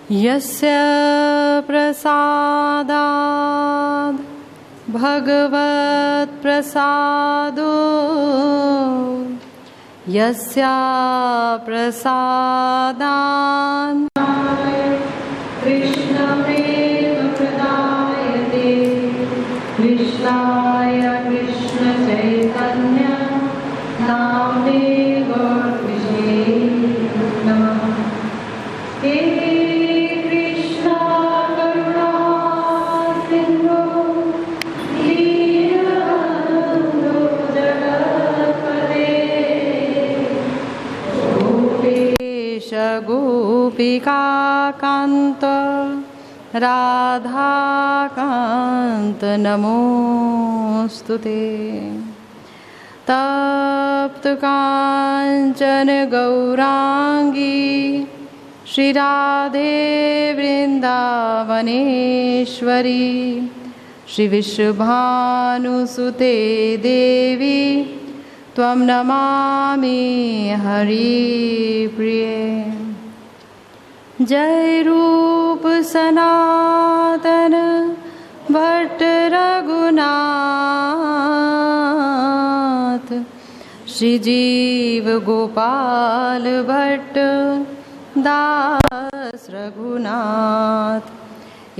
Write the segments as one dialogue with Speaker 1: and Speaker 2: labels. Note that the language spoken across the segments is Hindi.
Speaker 1: यस्य प्रसादाद् भगवत् प्रसादो यस्य प्रसादान् कृष्णप्रेम प्रदायते कृष्णाय कृष्ण चैतन्य नाम्ने गौरविषे नमः। हे कृष्णा करुणा सिन्धु दीनबन्धो जगत्पते गोपेश गोपिकान्त राधाकान्त नमोऽस्तुते। तप्त कांचन गौरांगी श्री राधे वृंदावनेश्वरी श्री विश्वभानुसुते देवी त्वं नमामि हरिप्रिये। जय रूप सनातन भट्ट रघुनाथ श्री जीव गोपाल भट्ट दास रघुनाथ।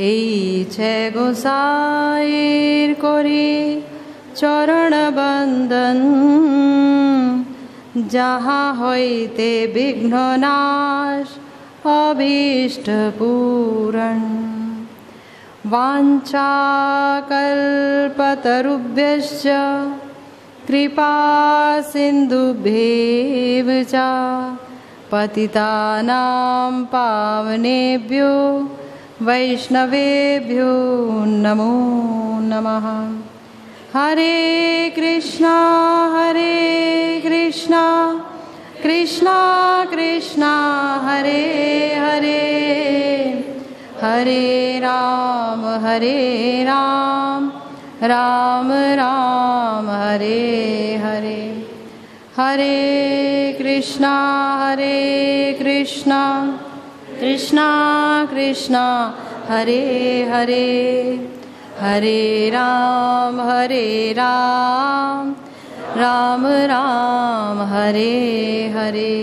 Speaker 1: এই ছে গোসাইর করি চরণ বন্দন যাহা হইতে বিঘ্ন নাশ अभीष्ट पूरण। वाञ्छाकल्पतरुभ्यश्च कृपा सिन्धुभ्येव च पतितानां पावनेभ्यो वैष्णवेभ्यो नमो नमः। हरे कृष्णा कृष्णा कृष्णा हरे हरे हरे राम राम राम हरे हरे। हरे कृष्णा कृष्णा कृष्णा हरे हरे हरे राम राम राम हरे हरे।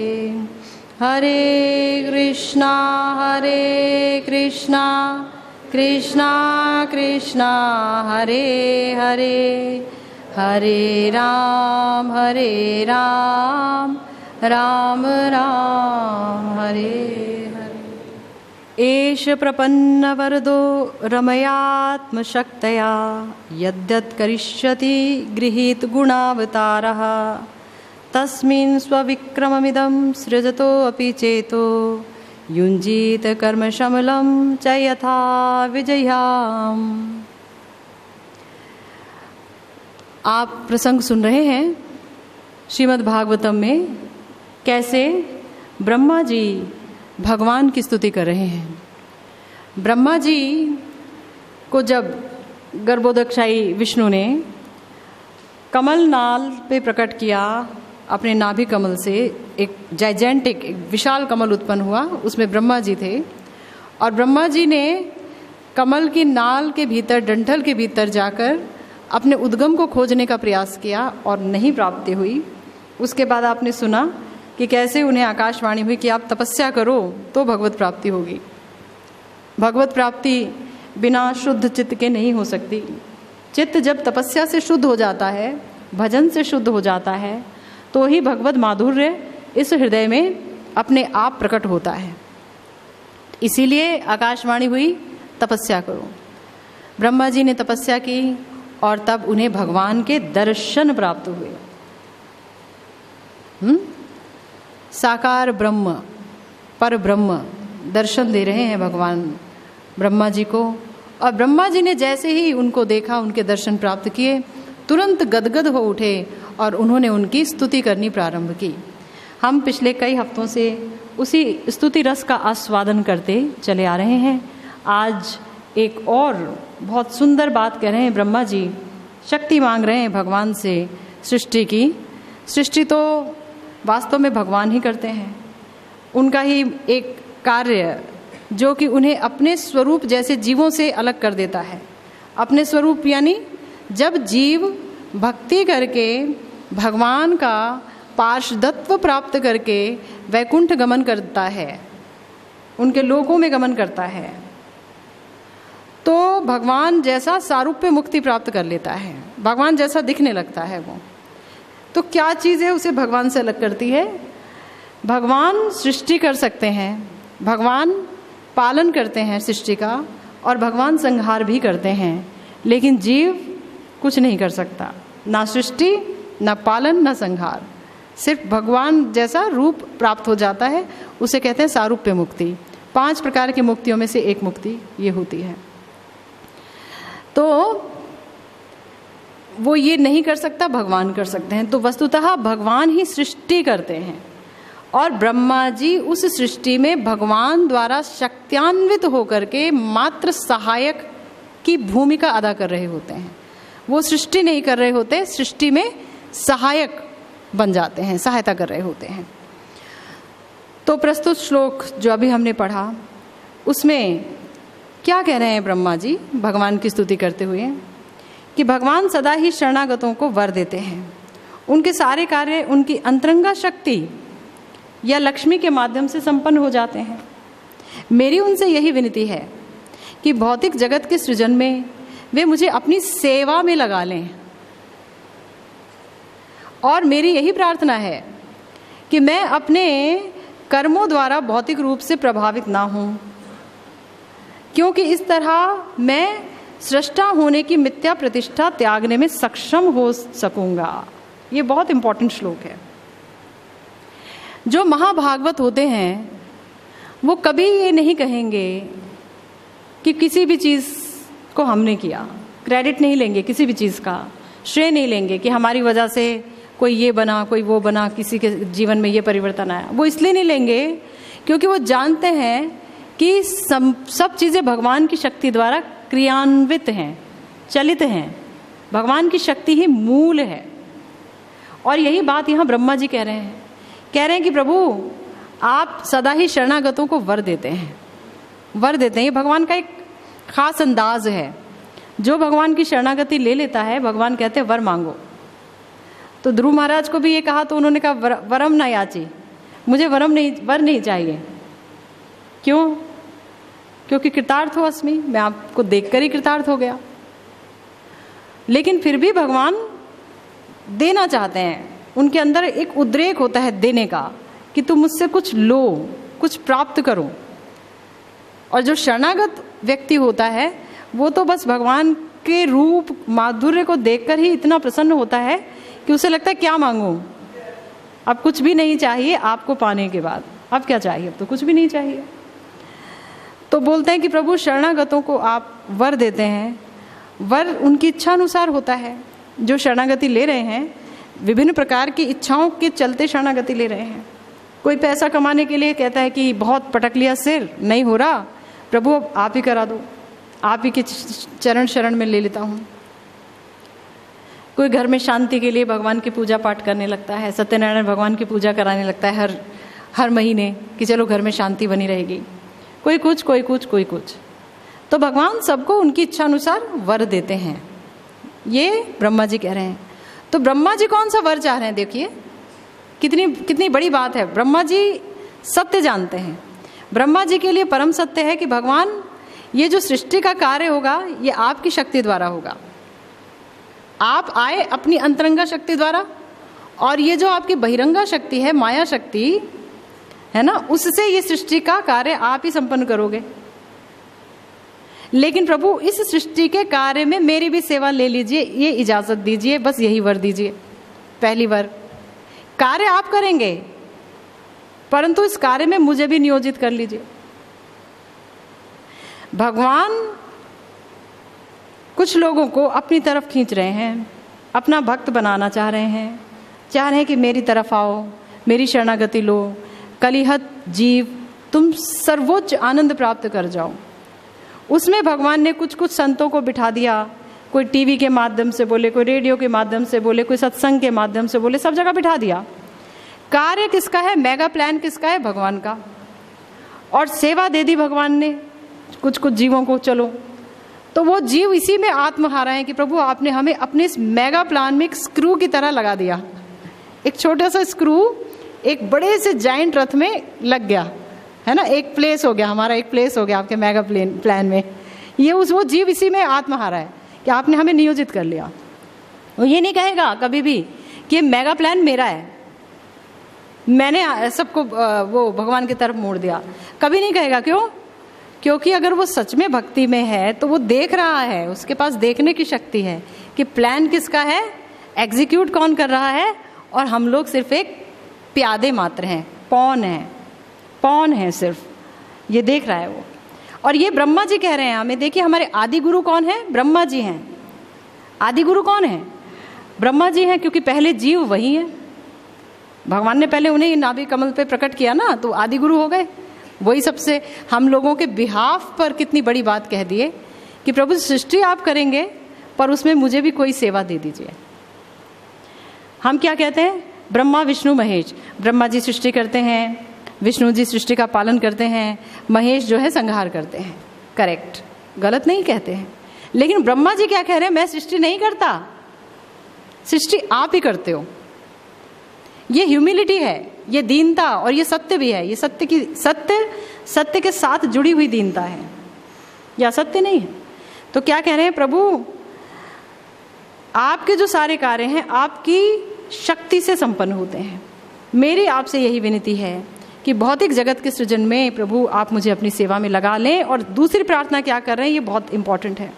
Speaker 1: हरे कृष्णा कृष्णा कृष्णा हरे हरे हरे राम राम राम हरे हरे। एष प्रपन्नवरदो रमयात्मशक्तया यद्यत् करिष्यति गृहीत गुणावतारः तस्मिन् स्वविक्रममिदं सृजतो अपि चेतो युञ्जीत कर्मशमलं च यथा विजयाम। आप प्रसंग सुन रहे हैं श्रीमद् भागवतम में कैसे ब्रह्मा जी भगवान की स्तुति कर रहे हैं। ब्रह्मा जी को जब गर्भोदकशाही विष्णु ने कमल नाल पे प्रकट किया, अपने नाभि कमल से एक जाइजेंटिक एक विशाल कमल उत्पन्न हुआ, उसमें ब्रह्मा जी थे। और ब्रह्मा जी ने कमल की नाल के भीतर, डंठल के भीतर जाकर अपने उद्गम को खोजने का प्रयास किया और नहीं प्राप्ति हुई। उसके बाद आपने सुना कि कैसे उन्हें आकाशवाणी हुई कि आप तपस्या करो तो भगवत प्राप्ति होगी। भगवत प्राप्ति बिना शुद्ध चित्त के नहीं हो सकती। चित्त जब तपस्या से शुद्ध हो जाता है, भजन से शुद्ध हो जाता है, तो ही भगवत माधुर्य इस हृदय में अपने आप प्रकट होता है। इसीलिए आकाशवाणी हुई तपस्या करो। ब्रह्मा जी ने तपस्या की और तब उन्हें भगवान के दर्शन प्राप्त हुए। साकार ब्रह्म, पर ब्रह्म दर्शन दे रहे हैं भगवान ब्रह्मा जी को। और ब्रह्मा जी ने जैसे ही उनको देखा, उनके दर्शन प्राप्त किए, तुरंत गदगद हो उठे और उन्होंने उनकी स्तुति करनी प्रारंभ की। हम पिछले कई हफ्तों से उसी स्तुति रस का आस्वादन करते चले आ रहे हैं। आज एक और बहुत सुंदर बात कह रहे हैं ब्रह्मा जी, शक्ति मांग रहे हैं भगवान से सृष्टि की। सृष्टि तो वास्तव में भगवान ही करते हैं, उनका ही एक कार्य जो कि उन्हें अपने स्वरूप जैसे जीवों से अलग कर देता है। अपने स्वरूप यानी जब जीव भक्ति करके भगवान का पार्षदत्व प्राप्त करके वैकुंठ गमन करता है, उनके लोकों में गमन करता है, तो भगवान जैसा सारूप्य मुक्ति प्राप्त कर लेता है, भगवान जैसा दिखने लगता है वो। तो क्या चीज़ है उसे भगवान से अलग करती है? भगवान सृष्टि कर सकते हैं, भगवान पालन करते हैं सृष्टि का, और भगवान संहार भी करते हैं, लेकिन जीव कुछ नहीं कर सकता, ना सृष्टि, ना पालन, ना संहार। सिर्फ भगवान जैसा रूप प्राप्त हो जाता है, उसे कहते हैं सारूप्य मुक्ति। 5 प्रकार की मुक्तियों में से एक मुक्ति ये होती है। तो वो ये नहीं कर सकता, भगवान कर सकते हैं। तो वस्तुतः भगवान ही सृष्टि करते हैं, और ब्रह्मा जी उस सृष्टि में भगवान द्वारा शक्त्यान्वित होकर के मात्र सहायक की भूमिका अदा कर रहे होते हैं। वो सृष्टि नहीं कर रहे होते, सृष्टि में सहायक बन जाते हैं, सहायता कर रहे होते हैं। तो प्रस्तुत श्लोक जो अभी हमने पढ़ा, उसमें क्या कह रहे हैं ब्रह्मा जी भगवान की स्तुति करते हुए? कि भगवान सदा ही शरणागतों को वर देते हैं। उनके सारे कार्य उनकी अंतरंगा शक्ति या लक्ष्मी के माध्यम से संपन्न हो जाते हैं। मेरी उनसे यही विनती है कि भौतिक जगत के सृजन में वे मुझे अपनी सेवा में लगा लें, और मेरी यही प्रार्थना है कि मैं अपने कर्मों द्वारा भौतिक रूप से प्रभावित ना हूं, क्योंकि इस तरह मैं सृष्टा होने की मिथ्या प्रतिष्ठा त्यागने में सक्षम हो सकूंगा। ये बहुत इंपॉर्टेंट श्लोक है। जो महाभागवत होते हैं वो कभी ये नहीं कहेंगे कि किसी भी चीज़ को हमने किया, क्रेडिट नहीं लेंगे किसी भी चीज़ का, श्रेय नहीं लेंगे कि हमारी वजह से कोई ये बना, कोई वो बना, किसी के जीवन में ये परिवर्तन आया। वो इसलिए नहीं लेंगे क्योंकि वो जानते हैं कि सब चीज़ें भगवान की शक्ति द्वारा क्रियान्वित हैं, चलित हैं। भगवान की शक्ति ही मूल है। और यही बात यहाँ ब्रह्मा जी कह रहे हैं कि प्रभु आप सदा ही शरणागतों को वर देते हैं, वर देते हैं। ये भगवान का एक खास अंदाज है। जो भगवान की शरणागति ले लेता है, भगवान कहते हैं वर मांगो। तो ध्रुव महाराज को भी ये कहा तो उन्होंने कहा वरम ना याची, मुझे वर नहीं चाहिए। क्यों? क्योंकि कृतार्थ हो अस्मि, मैं आपको देखकर ही कृतार्थ हो गया। लेकिन फिर भी भगवान देना चाहते हैं। उनके अंदर एक उद्रेक होता है देने का कि तुम मुझसे कुछ लो, कुछ प्राप्त करो। और जो शरणागत व्यक्ति होता है वो तो बस भगवान के रूप माधुर्य को देखकर ही इतना प्रसन्न होता है कि उसे लगता है क्या मांगूं, अब कुछ भी नहीं चाहिए आपको पाने के बाद, अब क्या चाहिए, अब तो कुछ भी नहीं चाहिए। तो बोलते हैं कि प्रभु शरणागतों को आप वर देते हैं। वर उनकी इच्छा अनुसार होता है। जो शरणागति ले रहे हैं विभिन्न प्रकार की इच्छाओं के चलते शरणागति ले रहे हैं। कोई पैसा कमाने के लिए कहता है कि बहुत पटक लिया सिर, नहीं हो रहा, प्रभु अब आप ही करा दो, आप ही के चरण शरण में ले लेता हूँ। कोई घर में शांति के लिए भगवान की पूजा पाठ करने लगता है, सत्यनारायण भगवान की पूजा कराने लगता है हर महीने कि चलो घर में शांति बनी रहेगी। कोई कुछ, कोई कुछ, कोई कुछ। तो भगवान सबको उनकी इच्छा अनुसार वर देते हैं, ये ब्रह्मा जी कह रहे हैं। तो ब्रह्मा जी कौन सा वर चाह रहे हैं? देखिए कितनी बड़ी बात है। ब्रह्मा जी सत्य जानते हैं। ब्रह्मा जी के लिए परम सत्य है कि भगवान ये जो सृष्टि का कार्य होगा ये आपकी शक्ति द्वारा होगा। आप आए अपनी अंतरंगा शक्ति द्वारा, और ये जो आपकी बहिरंगा शक्ति है, माया शक्ति है ना, उससे ये सृष्टि का कार्य आप ही संपन्न करोगे। लेकिन प्रभु इस सृष्टि के कार्य में मेरी भी सेवा ले लीजिए, ये इजाजत दीजिए, बस यही वर दीजिए। पहली वर, कार्य आप करेंगे परंतु इस कार्य में मुझे भी नियोजित कर लीजिए। भगवान कुछ लोगों को अपनी तरफ खींच रहे हैं, अपना भक्त बनाना चाह रहे हैं कि मेरी तरफ आओ, मेरी शरणागति लो, कलिहत जीव तुम सर्वोच्च आनंद प्राप्त कर जाओ। उसमें भगवान ने कुछ कुछ संतों को बिठा दिया। कोई टीवी के माध्यम से बोले, कोई रेडियो के माध्यम से बोले, कोई सत्संग के माध्यम से बोले, सब जगह बिठा दिया। कार्य किसका है? मेगा प्लान किसका है? भगवान का। और सेवा दे दी भगवान ने कुछ कुछ जीवों को, चलो तो वो जीव इसी में आत्महारा है कि प्रभु आपने हमें अपने इस मेगा प्लान में एक स्क्रू की तरह लगा दिया। एक छोटा सा स्क्रू एक बड़े से जाइंट रथ में लग गया है ना, एक प्लेस हो गया, हमारा एक प्लेस हो गया आपके मेगा प्लान में। ये वो जीव इसी में आत्महारा है कि आपने हमें नियोजित कर लिया। वो ये नहीं कहेगा कभी भी कि मेगा प्लान मेरा है, मैंने सबको वो भगवान की तरफ मोड़ दिया, कभी नहीं कहेगा। क्यों? क्योंकि अगर वो सच में भक्ति में है तो वो देख रहा है, उसके पास देखने की शक्ति है कि प्लान किसका है, एग्जीक्यूट कौन कर रहा है, और हम लोग सिर्फ एक प्यादे मात्र हैं, पौन है सिर्फ, ये देख रहा है वो। और ये ब्रह्मा जी कह रहे हैं हमें, देखिए हमारे आदि गुरु कौन है, ब्रह्मा जी हैं। आदि गुरु कौन है, ब्रह्मा जी हैं, क्योंकि पहले जीव वही है, भगवान ने पहले उन्हें नाभि कमल पे प्रकट किया ना, तो आदि गुरु हो गए वही। सबसे हम लोगों के बिहाफ पर कितनी बड़ी बात कह दिए कि प्रभु सृष्टि आप करेंगे पर उसमें मुझे भी कोई सेवा दे दीजिए। हम क्या कहते हैं, ब्रह्मा विष्णु महेश, ब्रह्मा जी सृष्टि करते हैं, विष्णु जी सृष्टि का पालन करते हैं, महेश जो है संहार करते हैं। करेक्ट, गलत नहीं कहते हैं। लेकिन ब्रह्मा जी क्या कह रहे हैं, मैं सृष्टि नहीं करता, सृष्टि आप ही करते हो। ये ह्यूमिलिटी है, ये दीनता, और ये सत्य भी है। ये सत्य के साथ जुड़ी हुई दीनता है, या सत्य नहीं है। तो क्या कह रहे हैं, प्रभु आपके जो सारे कार्य हैं आपकी शक्ति से संपन्न होते हैं। मेरी आपसे यही विनती है कि भौतिक जगत के सृजन में प्रभु आप मुझे अपनी सेवा में लगा लें। और दूसरी प्रार्थना क्या कर रहे हैं, ये बहुत इंपॉर्टेंट है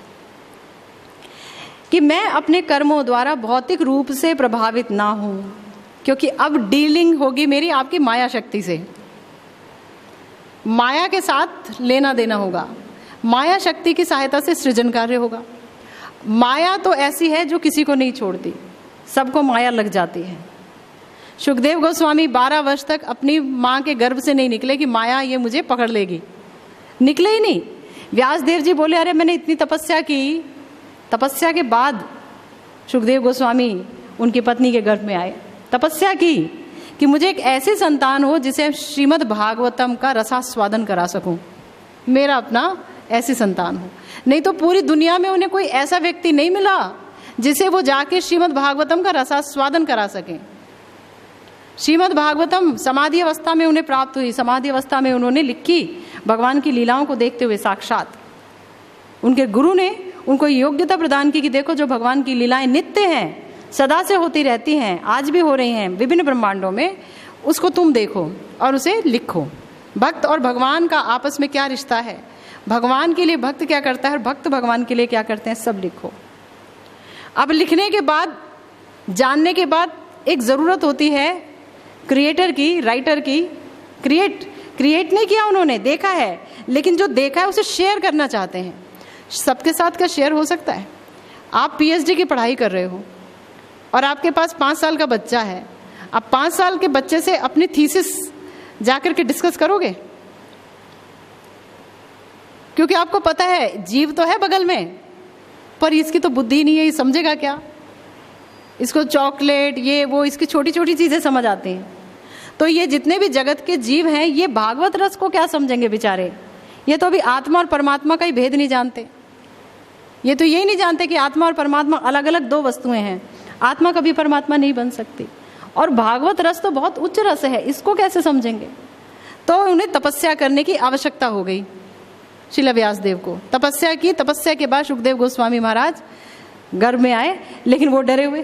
Speaker 1: कि मैं अपने कर्मों द्वारा भौतिक रूप से प्रभावित ना हूं, क्योंकि अब डीलिंग होगी मेरी आपकी माया शक्ति से। माया के साथ लेना देना होगा, माया शक्ति की सहायता से सृजन कार्य होगा। माया तो ऐसी है जो किसी को नहीं छोड़ती, सबको माया लग जाती है। सुखदेव गोस्वामी 12 वर्ष तक अपनी माँ के गर्भ से नहीं निकले कि माया ये मुझे पकड़ लेगी, निकले ही नहीं। व्यासदेव जी बोले अरे मैंने इतनी तपस्या की, तपस्या के बाद सुखदेव गोस्वामी उनकी पत्नी के गर्भ में आए, तपस्या की कि मुझे एक ऐसी संतान हो जिसे श्रीमद् भागवतम का रसास्वादन करा सकूं, मेरा अपना ऐसी संतान हो। नहीं तो पूरी दुनिया में उन्हें कोई ऐसा व्यक्ति नहीं मिला जिसे वो जाके श्रीमद् भागवतम का रसास्वादन करा सके। श्रीमद् भागवतम समाधि अवस्था में उन्हें प्राप्त हुई, समाधि अवस्था में उन्होंने लिखी भगवान की लीलाओं को देखते हुए साक्षात। उनके गुरु ने उनको योग्यता प्रदान की कि देखो जो भगवान की लीलाएं नित्य हैं, सदा से होती रहती हैं, आज भी हो रही हैं विभिन्न ब्रह्मांडों में, उसको तुम देखो और उसे लिखो। भक्त और भगवान का आपस में क्या रिश्ता है, भगवान के लिए भक्त क्या करता है और भक्त भगवान के लिए क्या करते हैं, सब लिखो। अब लिखने के बाद, जानने के बाद एक ज़रूरत होती है क्रिएटर की, राइटर की। क्रिएट नहीं किया उन्होंने, देखा है, लेकिन जो देखा है उसे शेयर करना चाहते हैं। सबके साथ क्या शेयर हो सकता है? आप पीएचडी की पढ़ाई कर रहे हो और आपके पास 5 साल का बच्चा है, आप 5 साल के बच्चे से अपनी थीसिस जाकर के डिस्कस करोगे? क्योंकि आपको पता है जीव तो है बगल में, पर इसकी तो बुद्धि नहीं है, ये समझेगा क्या? इसको चॉकलेट ये वो इसकी छोटी छोटी चीजें समझ आती हैं। तो ये जितने भी जगत के जीव हैं ये भागवत रस को क्या समझेंगे बेचारे? ये तो अभी आत्मा और परमात्मा का ही भेद नहीं जानते। ये तो यही नहीं जानते कि आत्मा और परमात्मा अलग अलग 2 वस्तुएं हैं, आत्मा कभी परमात्मा नहीं बन सकती। और भागवत रस तो बहुत उच्च रस है, इसको कैसे समझेंगे? तो उन्हें तपस्या करने की आवश्यकता हो गई श्रील व्यासदेव को। तपस्या की, तपस्या के बाद सुखदेव गोस्वामी महाराज गर्भ में आए, लेकिन वो डरे हुए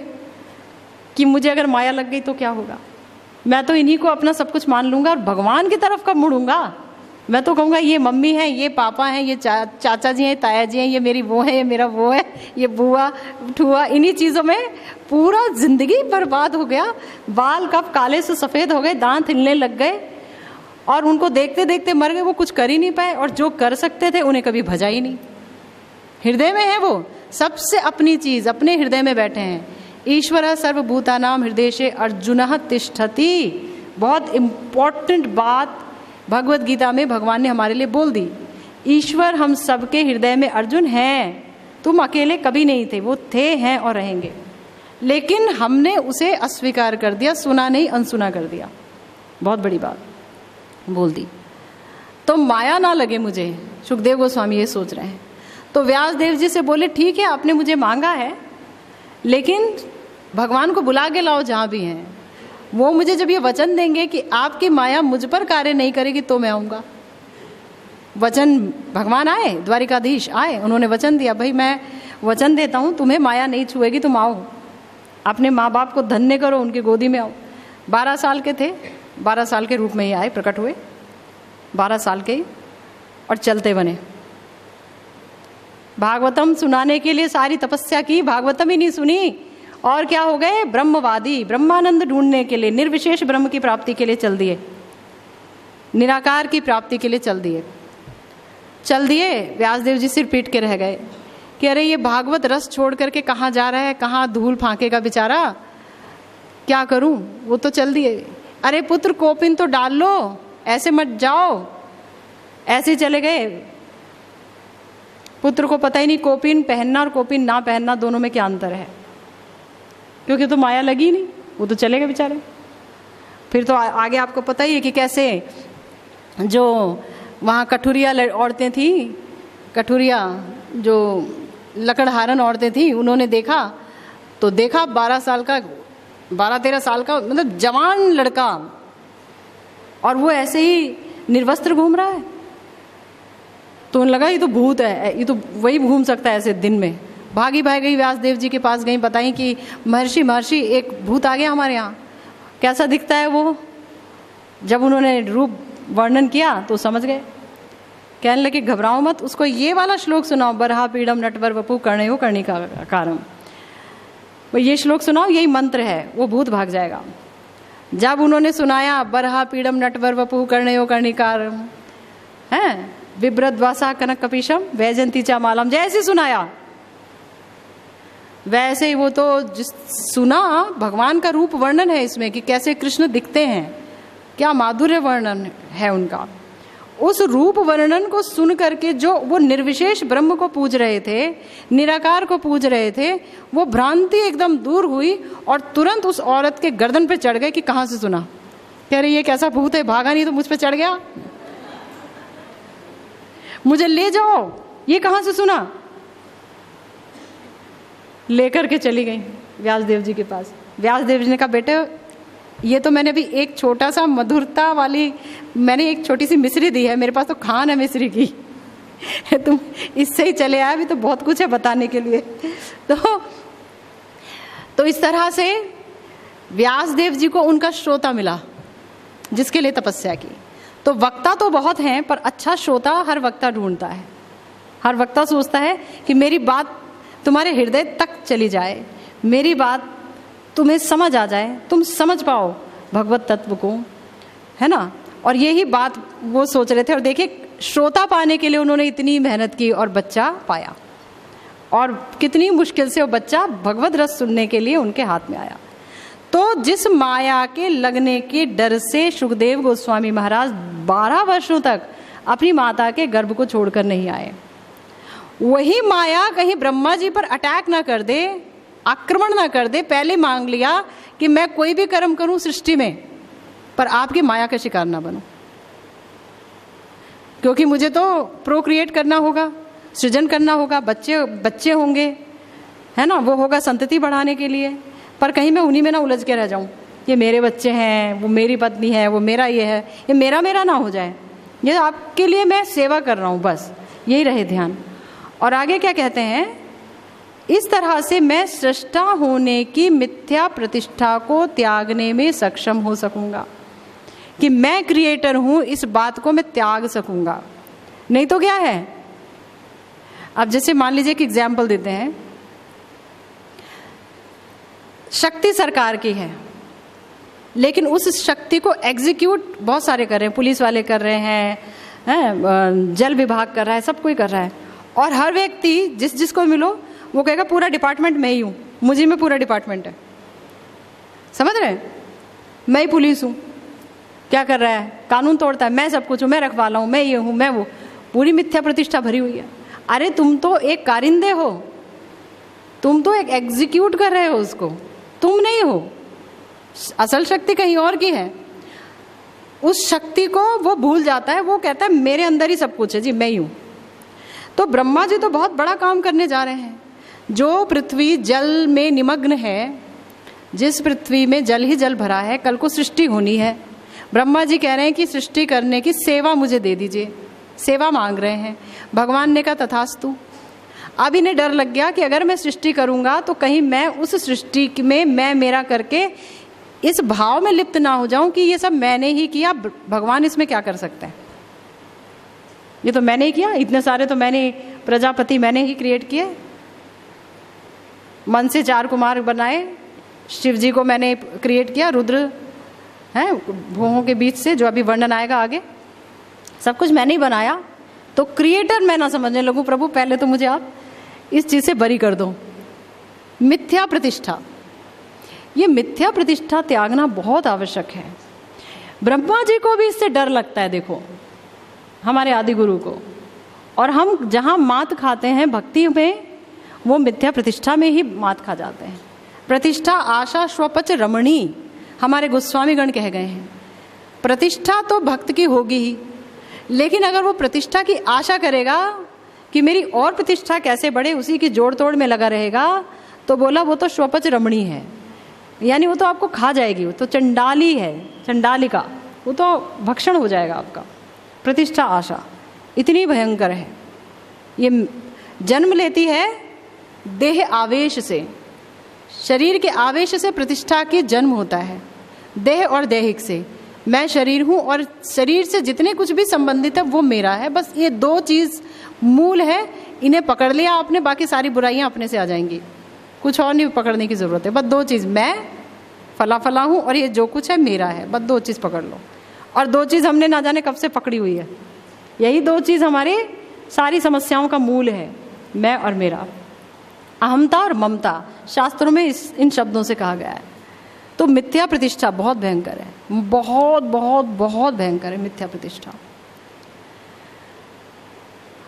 Speaker 1: कि मुझे अगर माया लग गई तो क्या होगा, मैं तो इन्हीं को अपना सब कुछ मान लूंगा और भगवान की तरफ कब मुड़ूंगा? मैं तो कहूँगा ये मम्मी है, ये पापा हैं, ये चाचा जी हैं, ताया जी हैं, ये मेरी वो है, ये मेरा वो है, ये बुआ ठुआ, इन्हीं चीज़ों में पूरा जिंदगी बर्बाद हो गया। बाल कब काले से सफ़ेद हो गए, दांत हिलने लग गए और उनको देखते देखते मर गए। वो कुछ कर ही नहीं पाए और जो कर सकते थे उन्हें कभी भजा ही नहीं। हृदय में है वो, सबसे अपनी चीज़ अपने हृदय में बैठे हैं। ईश्वर सर्वभूतानां हृदयेषु अर्जुनः तिष्ठति, बहुत इम्पॉर्टेंट बात भगवत गीता में भगवान ने हमारे लिए बोल दी। ईश्वर हम सबके हृदय में अर्जुन हैं, तुम अकेले कभी नहीं थे, वो थे, हैं और रहेंगे। लेकिन हमने उसे अस्वीकार कर दिया, सुना नहीं, अनसुना कर दिया। बहुत बड़ी बात बोल दी। तो माया ना लगे मुझे। सुखदेव गोस्वामी ये सोच रहे हैं। तो व्यास देव जी से बोले ठीक है, आपने मुझे मांगा है, लेकिन भगवान को बुला के लाओ जहाँ भी हैं। वो मुझे जब ये वचन देंगे कि आपकी माया मुझ पर कार्य नहीं करेगी तो मैं आऊँगा। वचन भगवान आए, द्वारिकाधीश आए, उन्होंने वचन दिया, भाई मैं वचन देता हूँ तुम्हें माया नहीं छुएगी, तुम आओ, अपने माँ बाप को धन्य करो, उनकी गोदी में आओ। 12 साल के थे, 12 साल के रूप में ही आए, प्रकट हुए 12 साल के ही, और चलते बने। भागवतम सुनाने के लिए सारी तपस्या की, भागवतम ही नहीं सुनी, और क्या हो गए, ब्रह्मवादी, ब्रह्मानंद ढूंढने के लिए, निर्विशेष ब्रह्म की प्राप्ति के लिए चल दिए, निराकार की प्राप्ति के लिए चल दिए। व्यासदेव जी सिर पीट के रह गए कि अरे ये भागवत रस छोड़ करके कहाँ जा रहा है, कहाँ धूल फांकेगा बेचारा, क्या करूं। वो तो चल दिए। अरे पुत्र कोपिन तो डाल लो, ऐसे मत जाओ, ऐसे चले गए। पुत्र को पता ही नहीं कोपिन पहनना और कोपिन ना पहनना दोनों में क्या अंतर है, क्योंकि तो माया लगी नहीं, वो तो चले गए बेचारे। फिर तो आगे आपको पता ही है कि कैसे जो वहाँ कठुरिया औरतें थी, कठुरिया जो लकड़हारन औरतें थी, उन्होंने देखा 12 साल का, 12-13 साल का मतलब जवान लड़का, और वो ऐसे ही निर्वस्त्र घूम रहा है। तो उन्हें लगा ये तो भूत है, ये तो वही घूम सकता है ऐसे दिन में। भागी व्यासदेव जी के पास गई, बताई कि महर्षि एक भूत आ गया हमारे यहाँ। कैसा दिखता है वो? जब उन्होंने रूप वर्णन किया तो समझ गए। कहने लगे घबराओ मत, उसको ये वाला श्लोक सुनाओ, बरहा पीड़म नटवर वपु कर्णयो कर्णिका कारम, वो ये श्लोक सुनाओ, यही मंत्र है, वो भूत भाग जाएगा। जब उन्होंने सुनाया बरहा पीड़म नटवर वपु कर्णयो कर्णिकारम है, बिभ्रद्वासा कनक कपीशम वैजंती चा मालम, जैसे सुनाया वैसे ही वो तो सुना। भगवान का रूप वर्णन है इसमें कि कैसे कृष्ण दिखते हैं, क्या माधुर्य वर्णन है उनका। उस रूप वर्णन को सुन करके जो वो निर्विशेष ब्रह्म को पूज रहे थे, निराकार को पूज रहे थे, वो भ्रांति एकदम दूर हुई और तुरंत उस औरत के गर्दन पे चढ़ गए कि कहाँ से सुना। कह रही ये कैसा भूत है, भागा नहीं तो मुझ पे चढ़ गया, मुझे ले जाओ, ये कहाँ से सुना। लेकर के चली गई व्यासदेव जी के पास। व्यासदेव जी ने कहा बेटे ये तो मैंने अभी एक छोटा सा मधुरता वाली, मैंने एक छोटी सी मिश्री दी है, मेरे पास तो खान है मिश्री की तुम इससे ही चले आए, अभी तो बहुत कुछ है बताने के लिए। तो इस तरह से व्यासदेव जी को उनका श्रोता मिला जिसके लिए तपस्या की। तो वक्ता तो बहुत हैं, पर अच्छा श्रोता हर वक्ता ढूंढता है। हर वक्ता सोचता है कि मेरी बात तुम्हारे हृदय तक चली जाए, मेरी बात तुम्हें समझ आ जाए, तुम समझ पाओ भगवत तत्व को, है ना। और यही बात वो सोच रहे थे। और देखिए श्रोता पाने के लिए उन्होंने इतनी मेहनत की और बच्चा पाया, और कितनी मुश्किल से वो बच्चा भगवत रस सुनने के लिए उनके हाथ में आया। तो जिस माया के लगने के डर से सुखदेव गोस्वामी महाराज 12 वर्षों तक अपनी माता के गर्भ को छोड़कर नहीं आए, वही माया कहीं ब्रह्मा जी पर अटैक ना कर दे, आक्रमण ना कर दे, पहले मांग लिया कि मैं कोई भी कर्म करूं सृष्टि में, पर आपकी माया का शिकार ना बनूं, क्योंकि मुझे तो प्रोक्रिएट करना होगा, सृजन करना होगा, बच्चे होंगे, है ना, वो होगा संतति बढ़ाने के लिए। पर कहीं मैं उन्हीं में ना उलझ के रह जाऊं, ये मेरे बच्चे हैं, वो मेरी पत्नी है, वो मेरा ये है, ये मेरा ना हो जाए, ये आपके लिए मैं सेवा कर रहा हूं, बस यही रहे ध्यान। और आगे क्या कहते हैं, इस तरह से मैं सृष्टा होने की मिथ्या प्रतिष्ठा को त्यागने में सक्षम हो सकूंगा, कि मैं क्रिएटर हूं इस बात को मैं त्याग सकूंगा। नहीं तो क्या है, अब जैसे मान लीजिए कि एग्जाम्पल देते हैं, शक्ति सरकार की है, लेकिन उस शक्ति को एग्जीक्यूट बहुत सारे कर रहे हैं, पुलिस वाले कर रहे हैं, जल विभाग कर रहा है, सब कोई कर रहा है। और हर व्यक्ति जिसको मिलो वो कहेगा पूरा डिपार्टमेंट मैं ही हूँ, मुझे में पूरा डिपार्टमेंट है, समझ रहे हैं, मैं ही पुलिस हूँ। क्या कर रहा है, कानून तोड़ता है, मैं सब कुछ हूँ, मैं रखवाला हूँ, मैं ये हूँ, मैं वो, पूरी मिथ्या प्रतिष्ठा भरी हुई है। अरे तुम तो एक कारिंदे हो, तुम तो एक एग्जीक्यूट कर रहे हो उसको, तुम नहीं हो, असल शक्ति कहीं और की है। उस शक्ति को वो भूल जाता है, वो कहता है मेरे अंदर ही सब कुछ है जी, मैं ही हूँ। तो ब्रह्मा जी तो बहुत बड़ा काम करने जा रहे हैं। जो पृथ्वी जल में निमग्न है, जिस पृथ्वी में जल ही जल भरा है, कल को सृष्टि होनी है। ब्रह्मा जी कह रहे हैं कि सृष्टि करने की सेवा मुझे दे दीजिए, सेवा मांग रहे हैं। भगवान ने कहा तथास्तु। अब इन्हें डर लग गया कि अगर मैं सृष्टि करूंगा तो कहीं मैं उस सृष्टि में मैं मेरा करके इस भाव में लिप्त ना हो जाऊं कि ये सब मैंने ही किया, भगवान इसमें क्या कर सकते हैं, ये तो मैंने ही किया, इतने सारे तो मैंने, प्रजापति मैंने ही क्रिएट किए, मन से 4 कुमार बनाए, शिव जी को मैंने क्रिएट किया, रुद्र हैं भुवों के बीच से, जो अभी वर्णन आएगा आगे, सब कुछ मैंने ही बनाया। तो क्रिएटर मैं ना समझने लगूं, प्रभु पहले तो मुझे आप इस चीज से बरी कर दो। मिथ्या प्रतिष्ठा, ये मिथ्या प्रतिष्ठा त्यागना बहुत आवश्यक है। ब्रह्मा जी को भी इससे डर लगता है, देखो हमारे आदि गुरु को। और हम जहाँ मात खाते हैं भक्ति में, वो मिथ्या प्रतिष्ठा में ही मात खा जाते हैं। प्रतिष्ठा आशा स्वपच रमणी, हमारे गोस्वामी गण कह गए हैं। प्रतिष्ठा तो भक्त की होगी ही, लेकिन अगर वो प्रतिष्ठा की आशा करेगा कि मेरी और प्रतिष्ठा कैसे बढ़े, उसी की जोड़ तोड़ में लगा रहेगा, तो बोला वो तो स्वपच रमणी है, यानी वो तो आपको खा जाएगी, वो तो चंडाली है, चंडालिका, वो तो भक्षण हो जाएगा आपका। प्रतिष्ठा आशा इतनी भयंकर है, ये जन्म लेती है देह आवेश से, शरीर के आवेश से प्रतिष्ठा के जन्म होता है, देह और दैहिक से। मैं शरीर हूँ और शरीर से जितने कुछ भी संबंधित है वो मेरा है, बस ये 2 चीज़ मूल है, इन्हें पकड़ लिया आपने, बाकी सारी बुराइयाँ अपने से आ जाएंगी, कुछ और नहीं पकड़ने की ज़रूरत है। बस 2 चीज़, मैं फला फला हूँ और ये जो कुछ है मेरा है, बस 2 चीज़ पकड़ लो। और 2 चीज़ हमने ना जाने कब से पकड़ी हुई है, यही 2 चीज़ हमारे सारी समस्याओं का मूल है, मैं और मेरा। अहमता और ममता शास्त्रों में इन शब्दों से कहा गया है। तो मिथ्या प्रतिष्ठा बहुत भयंकर है, बहुत बहुत बहुत भयंकर है मिथ्या प्रतिष्ठा।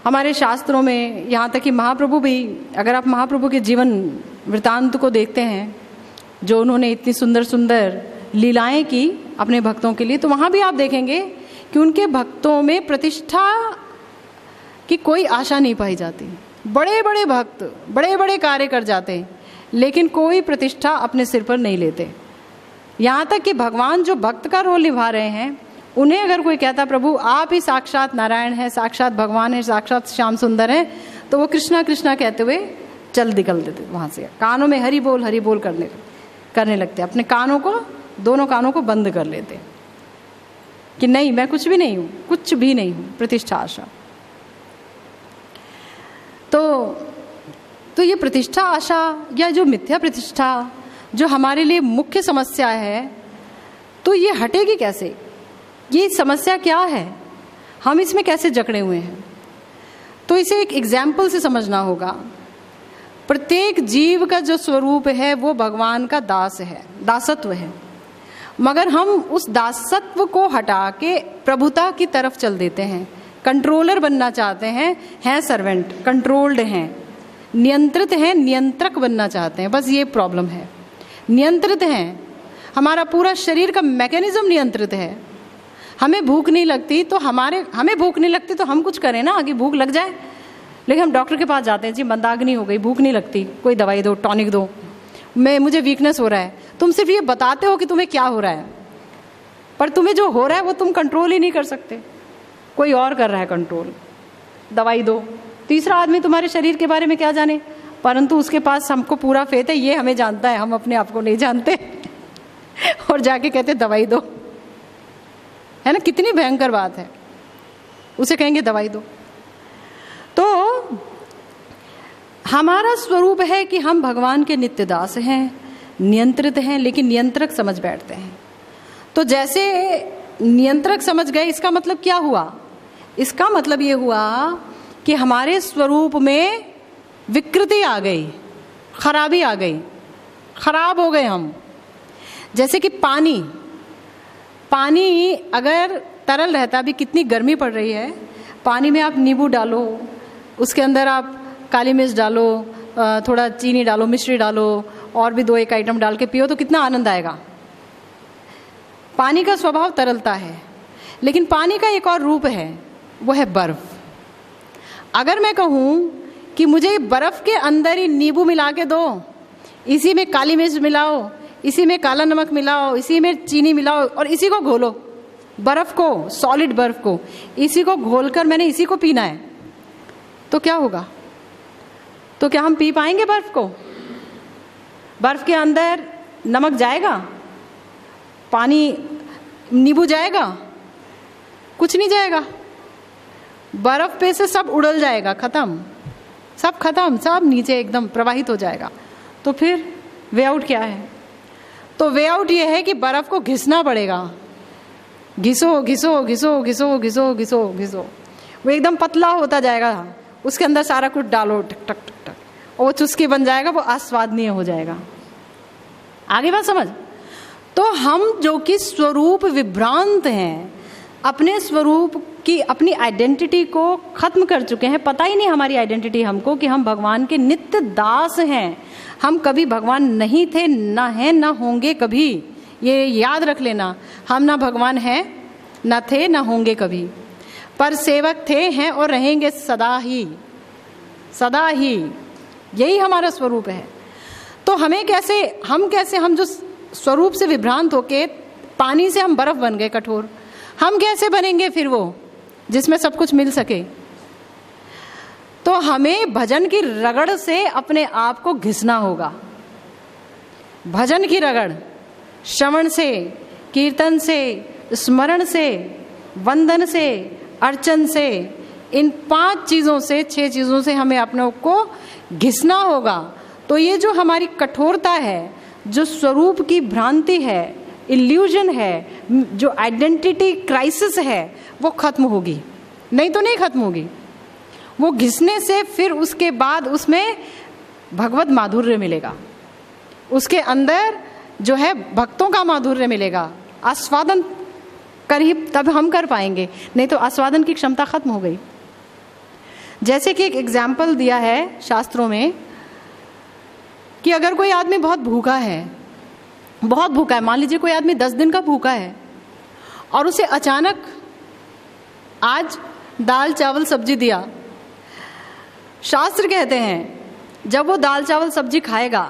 Speaker 1: हमारे शास्त्रों में यहाँ तक कि महाप्रभु भी, अगर आप महाप्रभु के जीवन वृतांत को देखते हैं, जो उन्होंने इतनी सुंदर सुंदर लीलाएं की अपने भक्तों के लिए, तो वहाँ भी आप देखेंगे कि उनके भक्तों में प्रतिष्ठा की कोई आशा नहीं पाई जाती। बड़े बड़े भक्त बड़े बड़े कार्य कर जाते हैं, लेकिन कोई प्रतिष्ठा अपने सिर पर नहीं लेते। यहाँ तक कि भगवान जो भक्त का रोल निभा रहे हैं, उन्हें अगर कोई कहता प्रभु आप ही साक्षात नारायण हैं, साक्षात भगवान है, साक्षात श्याम सुंदर हैं, तो वो कृष्णा कृष्णा कहते हुए चल निकल देते वहाँ से, कानों में हरि बोल करने लगते, अपने कानों को, दोनों कानों को बंद कर लेते कि नहीं मैं कुछ भी नहीं हूँ, कुछ भी नहीं हूँ, प्रतिष्ठा आशा। तो ये प्रतिष्ठा आशा या जो मिथ्या प्रतिष्ठा जो हमारे लिए मुख्य समस्या है, तो ये हटेगी कैसे, ये समस्या क्या है, हम इसमें कैसे जकड़े हुए हैं। तो इसे एक एग्जाम्पल से समझना होगा। प्रत्येक जीव का जो स्वरूप है वो भगवान का दास है, दासत्व है, मगर हम उस दासत्व को हटा के प्रभुता की तरफ चल देते हैं, कंट्रोलर बनना चाहते हैं सर्वेंट, कंट्रोल्ड हैं, नियंत्रित हैं, नियंत्रक बनना चाहते हैं। बस ये प्रॉब्लम है, नियंत्रित हैं, हमारा पूरा शरीर का मैकेनिज्म नियंत्रित है। हमें भूख नहीं लगती तो हमें भूख नहीं लगती तो हम कुछ करें ना, आगे भूख लग जाए, लेकिन हम डॉक्टर के पास जाते हैं, जी मंदाग्नि हो गई, भूख नहीं लगती, कोई दवाई दो, टॉनिक दो, मुझे वीकनेस हो रहा है। तुम सिर्फ ये बताते हो कि तुम्हें क्या हो रहा है, पर तुम्हें जो हो रहा है वो तुम कंट्रोल ही नहीं कर सकते, कोई और कर रहा है कंट्रोल, दवाई दो। तीसरा आदमी तुम्हारे शरीर के बारे में क्या जाने, परंतु उसके पास हमको पूरा फेथ है, ये हमें जानता है, हम अपने आप को नहीं जानते और जाके कहते दवाई दो, है ना, कितनी भयंकर बात है, उसे कहेंगे दवाई दो। तो हमारा स्वरूप है कि हम भगवान के नित्य दास हैं, नियंत्रित हैं, लेकिन नियंत्रक समझ बैठते हैं। तो जैसे नियंत्रक समझ गए, इसका मतलब क्या हुआ, इसका मतलब ये हुआ कि हमारे स्वरूप में विकृति आ गई, खराबी आ गई, खराब हो गए हम। जैसे कि पानी अगर तरल रहता, अभी कितनी गर्मी पड़ रही है, पानी में आप नींबू डालो, उसके अंदर आप काली मिर्च डालो, थोड़ा चीनी डालो, मिश्री डालो, और भी 2-1 आइटम डाल के पियो तो कितना आनंद आएगा। पानी का स्वभाव तरलता है, लेकिन पानी का एक और रूप है, वो है बर्फ। अगर मैं कहूँ कि मुझे बर्फ के अंदर ही नींबू मिला के दो, इसी में काली मिर्च मिलाओ, इसी में काला नमक मिलाओ, इसी में चीनी मिलाओ और इसी को घोलो, बर्फ को, सॉलिड बर्फ को, इसी को घोलकर मैंने इसी को पीना है, तो क्या होगा? तो क्या हम पी पाएंगे बर्फ को? बर्फ के अंदर नमक जाएगा, पानी, नींबू जाएगा? कुछ नहीं जाएगा। बर्फ पे से सब उड़ल जाएगा, खत्म, सब खत्म, सब नीचे एकदम प्रवाहित हो जाएगा। तो फिर वे आउट क्या है? तो वे आउट ये है कि बर्फ को घिसना पड़ेगा, घिसो घिसो घिसो घिसो घिसो घिसो घिसो, वो एकदम पतला होता जाएगा, उसके अंदर सारा कुछ डालो, टक टक टक टक, और वो चुस्की बन जाएगा, वो आस्वादनीय हो जाएगा। आगे बात समझ? तो हम जो कि स्वरूप विभ्रांत हैं, अपने स्वरूप की, अपनी आइडेंटिटी को खत्म कर चुके हैं, पता ही नहीं हमारी आइडेंटिटी हमको कि हम भगवान के नित्य दास हैं। हम कभी भगवान नहीं थे, ना हैं, ना होंगे कभी, ये याद रख लेना। हम ना भगवान हैं, ना थे, ना होंगे कभी, पर सेवक थे, हैं और रहेंगे सदा ही, सदा ही। यही हमारा स्वरूप है। तो हमें कैसे, हम जो स्वरूप से विभ्रांत होके पानी से हम बर्फ बन गए, कठोर, हम कैसे बनेंगे फिर वो जिसमें सब कुछ मिल सके? तो हमें भजन की रगड़ से अपने आप को घिसना होगा। भजन की रगड़, श्रवण से, कीर्तन से, स्मरण से, वंदन से, अर्चन से, इन 5 चीज़ों से, 6 चीज़ों से हमें अपने को घिसना होगा। तो ये जो हमारी कठोरता है, जो स्वरूप की भ्रांति है, इल्यूजन है, जो आइडेंटिटी क्राइसिस है, वो खत्म होगी। नहीं तो नहीं खत्म होगी। वो घिसने से फिर उसके बाद उसमें भगवत माधुर्य मिलेगा, उसके अंदर जो है भक्तों का माधुर्य मिलेगा। आस्वादन कर ही तब हम कर पाएंगे, नहीं तो आस्वादन की क्षमता खत्म हो गई। जैसे कि एक एग्जाम्पल दिया है शास्त्रों में कि अगर कोई आदमी बहुत भूखा है, बहुत भूखा है, मान लीजिए कोई आदमी 10 दिन का भूखा है और उसे अचानक आज दाल चावल सब्जी दिया। शास्त्र कहते हैं जब वो दाल चावल सब्जी खाएगा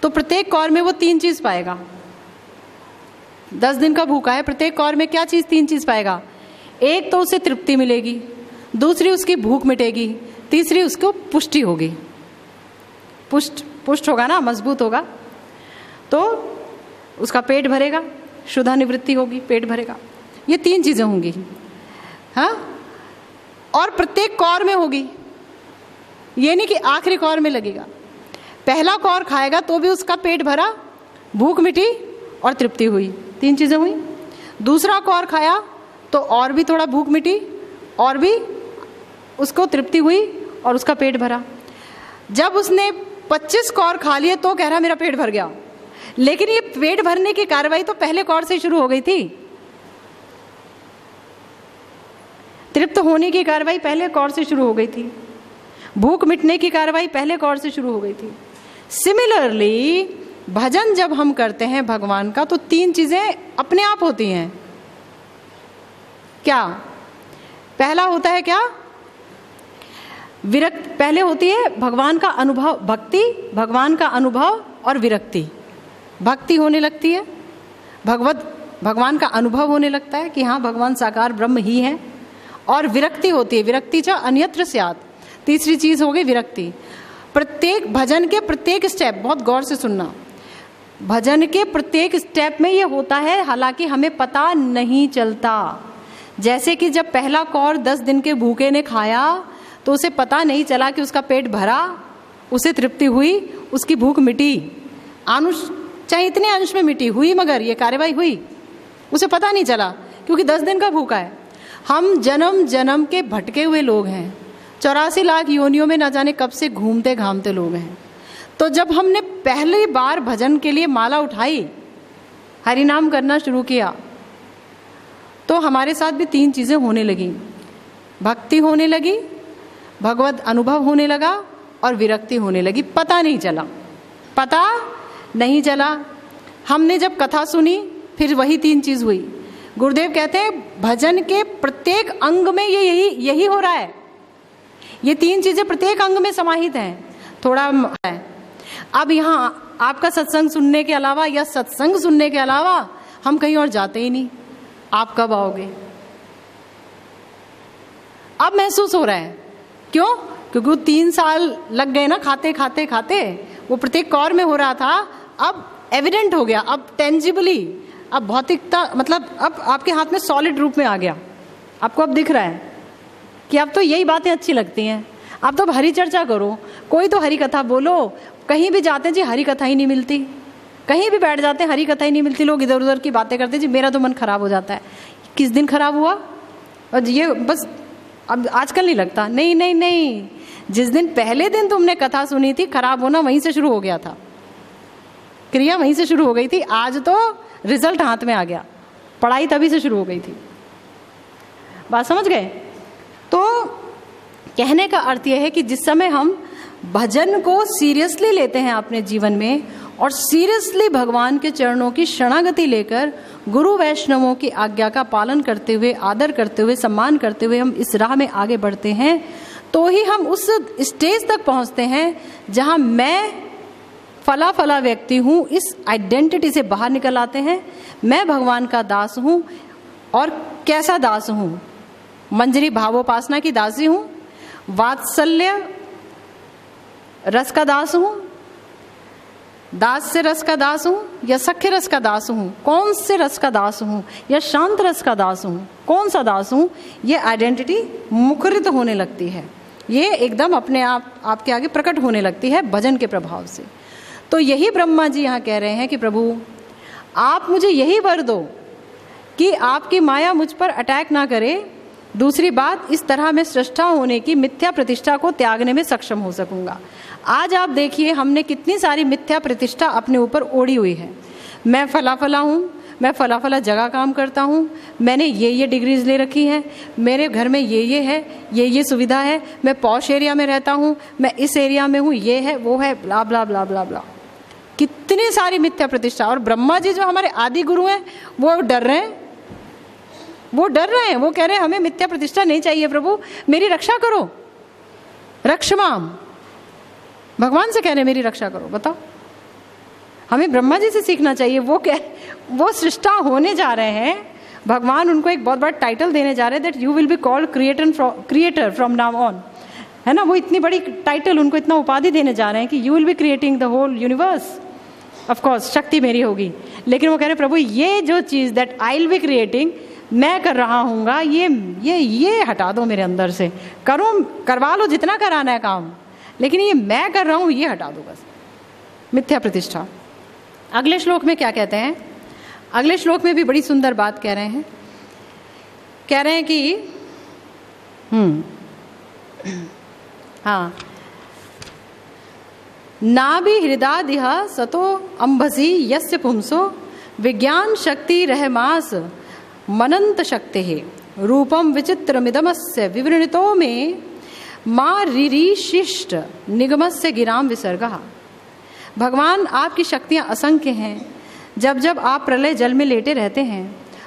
Speaker 1: तो प्रत्येक कौर में वो 3 चीज पाएगा। 10 दिन का भूखा है, प्रत्येक कौर में क्या चीज, 3 चीज पाएगा। एक तो उसे तृप्ति मिलेगी, दूसरी उसकी भूख मिटेगी, तीसरी उसको पुष्टि होगी। पुष्ट होगा ना, मजबूत होगा, तो उसका पेट भरेगा, शुद्धा निवृत्ति होगी, पेट भरेगा। ये 3 चीजें होंगी, हाँ, और प्रत्येक कौर में होगी। ये नहीं कि आखिरी कौर में लगेगा। पहला कौर खाएगा तो भी उसका पेट भरा, भूख मिटी और तृप्ति हुई, 3 चीजें हुई। दूसरा कौर खाया तो और भी थोड़ा भूख मिटी और भी उसको तृप्ति हुई और उसका पेट भरा। जब उसने 25 कौर खा लिए तो कह रहा मेरा पेट भर गया, लेकिन ये पेट भरने की कार्रवाई तो पहले कौर से शुरू हो गई थी। तृप्त होने की कार्रवाई पहले कौर से शुरू हो गई थी, भूख मिटने की कार्रवाई पहले कौर से शुरू हो गई थी। सिमिलरली भजन जब हम करते हैं भगवान का तो 3 चीजें अपने आप होती हैं। क्या? पहला होता है क्या? विरक्त। पहले होती है भगवान का अनुभव, भक्ति, भगवान का अनुभव और विरक्ति। भक्ति होने लगती है, भगवान का अनुभव होने लगता है कि हाँ भगवान साकार ब्रह्म ही है, और विरक्ति होती है, विरक्ति च अन्यत्र स्यात्। तीसरी चीज हो गई विरक्ति। प्रत्येक भजन के प्रत्येक स्टेप, बहुत गौर से सुनना, भजन के प्रत्येक स्टेप में ये होता है, हालांकि हमें पता नहीं चलता। जैसे कि जब पहला कौर 10 दिन के भूखे ने खाया तो उसे पता नहीं चला कि उसका पेट भरा, उसे तृप्ति हुई, उसकी भूख मिटी, अनुष चाहे इतने अंश में मिटी हुई, मगर ये कार्रवाई हुई, उसे पता नहीं चला क्योंकि 10 दिन का भूखा है। हम जन्म जन्म के भटके हुए लोग हैं, 84 लाख योनियों में न जाने कब से घूमते घामते लोग हैं। तो जब हमने पहली बार भजन के लिए माला उठाई, हरि नाम करना शुरू किया, तो हमारे साथ भी 3 चीजें होने लगी। भक्ति होने लगी, भगवत अनुभव होने लगा और विरक्ति होने लगी। पता नहीं चला, पता नहीं चला। हमने जब कथा सुनी फिर वही 3 चीज हुई। गुरुदेव कहते हैं भजन के प्रत्येक अंग में ये यही हो रहा है। ये 3 चीजें प्रत्येक अंग में समाहित हैं। थोड़ा है। अब यहाँ आपका सत्संग सुनने के अलावा या सत्संग सुनने के अलावा हम कहीं और जाते ही नहीं। आप कब आओगे? अब महसूस हो रहा है। क्यों? क्योंकि वो 3 साल लग गए ना, खाते खाते खाते वो प्रत्येक कौर में हो रहा था। अब एविडेंट हो गया, अब टेंजिबली, अब भौतिकता, मतलब अब आपके हाथ में सॉलिड रूप में आ गया। आपको अब दिख रहा है कि अब तो यही बातें अच्छी लगती हैं। अब तो हरी चर्चा करो, कोई तो हरी कथा बोलो। कहीं भी जाते हैं जी हरी कथा ही नहीं मिलती, कहीं भी बैठ जाते हैं हरी कथा ही नहीं मिलती। लोग इधर उधर की बातें करते हैं जी, मेरा तो मन खराब हो जाता है। किस दिन खराब हुआ? और ये बस अब आजकल नहीं लगता। नहीं नहीं नहीं, जिस दिन पहले दिन तुमने कथा सुनी थी, खराब होना वहीं से शुरू हो गया था, क्रिया वहीं से शुरू हो गई थी। आज तो रिजल्ट हाथ में आ गया, पढ़ाई तभी से शुरू हो गई थी। बात समझ गए? तो कहने का अर्थ यह है कि जिस समय हम भजन को सीरियसली लेते हैं अपने जीवन में और सीरियसली भगवान के चरणों की शरणागति लेकर गुरु वैष्णवों की आज्ञा का पालन करते हुए, आदर करते हुए, सम्मान करते हुए हम इस राह में आगे बढ़ते हैं, तो ही हम उस स्टेज तक पहुंचते हैं जहां मैं फला फला व्यक्ति हूँ, इस आइडेंटिटी से बाहर निकल आते हैं। मैं भगवान का दास हूँ। और कैसा दास हूँ? मंजरी भावोपासना की दासी हूँ, वात्सल्य रस का दास हूँ, दास से रस का दास हूँ, या सख्य रस का दास हूँ? कौन से रस का दास हूँ? या शांत रस का दास हूँ? कौन सा दास हूँ? ये आइडेंटिटी मुखरित होने लगती है, ये एकदम अपने आप आपके आगे प्रकट होने लगती है भजन के प्रभाव से। तो यही ब्रह्मा जी यहाँ कह रहे हैं कि प्रभु आप मुझे यही वर दो कि आपकी माया मुझ पर अटैक ना करे। दूसरी बात, इस तरह मैं सृष्टा होने की मिथ्या प्रतिष्ठा को त्यागने में सक्षम हो सकूंगा। आज आप देखिए हमने कितनी सारी मिथ्या प्रतिष्ठा अपने ऊपर ओढ़ी हुई है। मैं फला फला हूँ, मैं फला फला जगह काम करता हूँ, मैंने ये डिग्रीज ले रखी हैं, मेरे घर में ये है, ये सुविधा है, मैं पॉश एरिया में रहता हूँ, मैं इस एरिया में हूँ, ये है वो है, ब्ला ब्ला ब्ला ब्ला ब्ला। कितनी सारी मिथ्या प्रतिष्ठा। और ब्रह्मा जी जो हमारे आदि गुरु हैं वो डर रहे हैं, वो डर रहे हैं, वो कह रहे हैं हमें मिथ्या प्रतिष्ठा नहीं चाहिए, प्रभु मेरी रक्षा करो, रक्षमाम। भगवान से कह रहे हैं मेरी रक्षा करो। बताओ, हमें ब्रह्मा जी से सीखना चाहिए। वो सृष्टा होने जा रहे हैं, भगवान उनको एक बहुत बड़ा टाइटल देने जा रहे हैं, that you will be called creator from now on, है ना। वो इतनी बड़ी टाइटल, उनको इतना उपाधि देने जा रहे हैं कि you will be creating the whole universe. Of course शक्ति मेरी होगी, लेकिन वो कह रहे हैं प्रभु ये जो चीज that I will be creating, मैं कर रहा हूँगा, ये हटा दो मेरे अंदर से। करवा लो जितना कराना है काम, लेकिन ये मैं कर रहा हूँ ये हटा दो बस। मिथ्या प्रतिष्ठा। अगले श्लोक में क्या कहते हैं? अगले श्लोक में भी बड़ी सुंदर बात कह रहे हैं। कह रहे हैं कि हाँ, नाभि हृदादिह सतो अंभसी यस्य पुंसो विज्ञान शक्ति रहमास मनंत शक्ति है रूपम विचित्रमिदमस्य विवृणितो में मां रिरीशिष्ट निगमस्य गिराम विसर्गः। भगवान आपकी शक्तियां असंख्य हैं। जब जब आप प्रलय जल में लेटे रहते हैं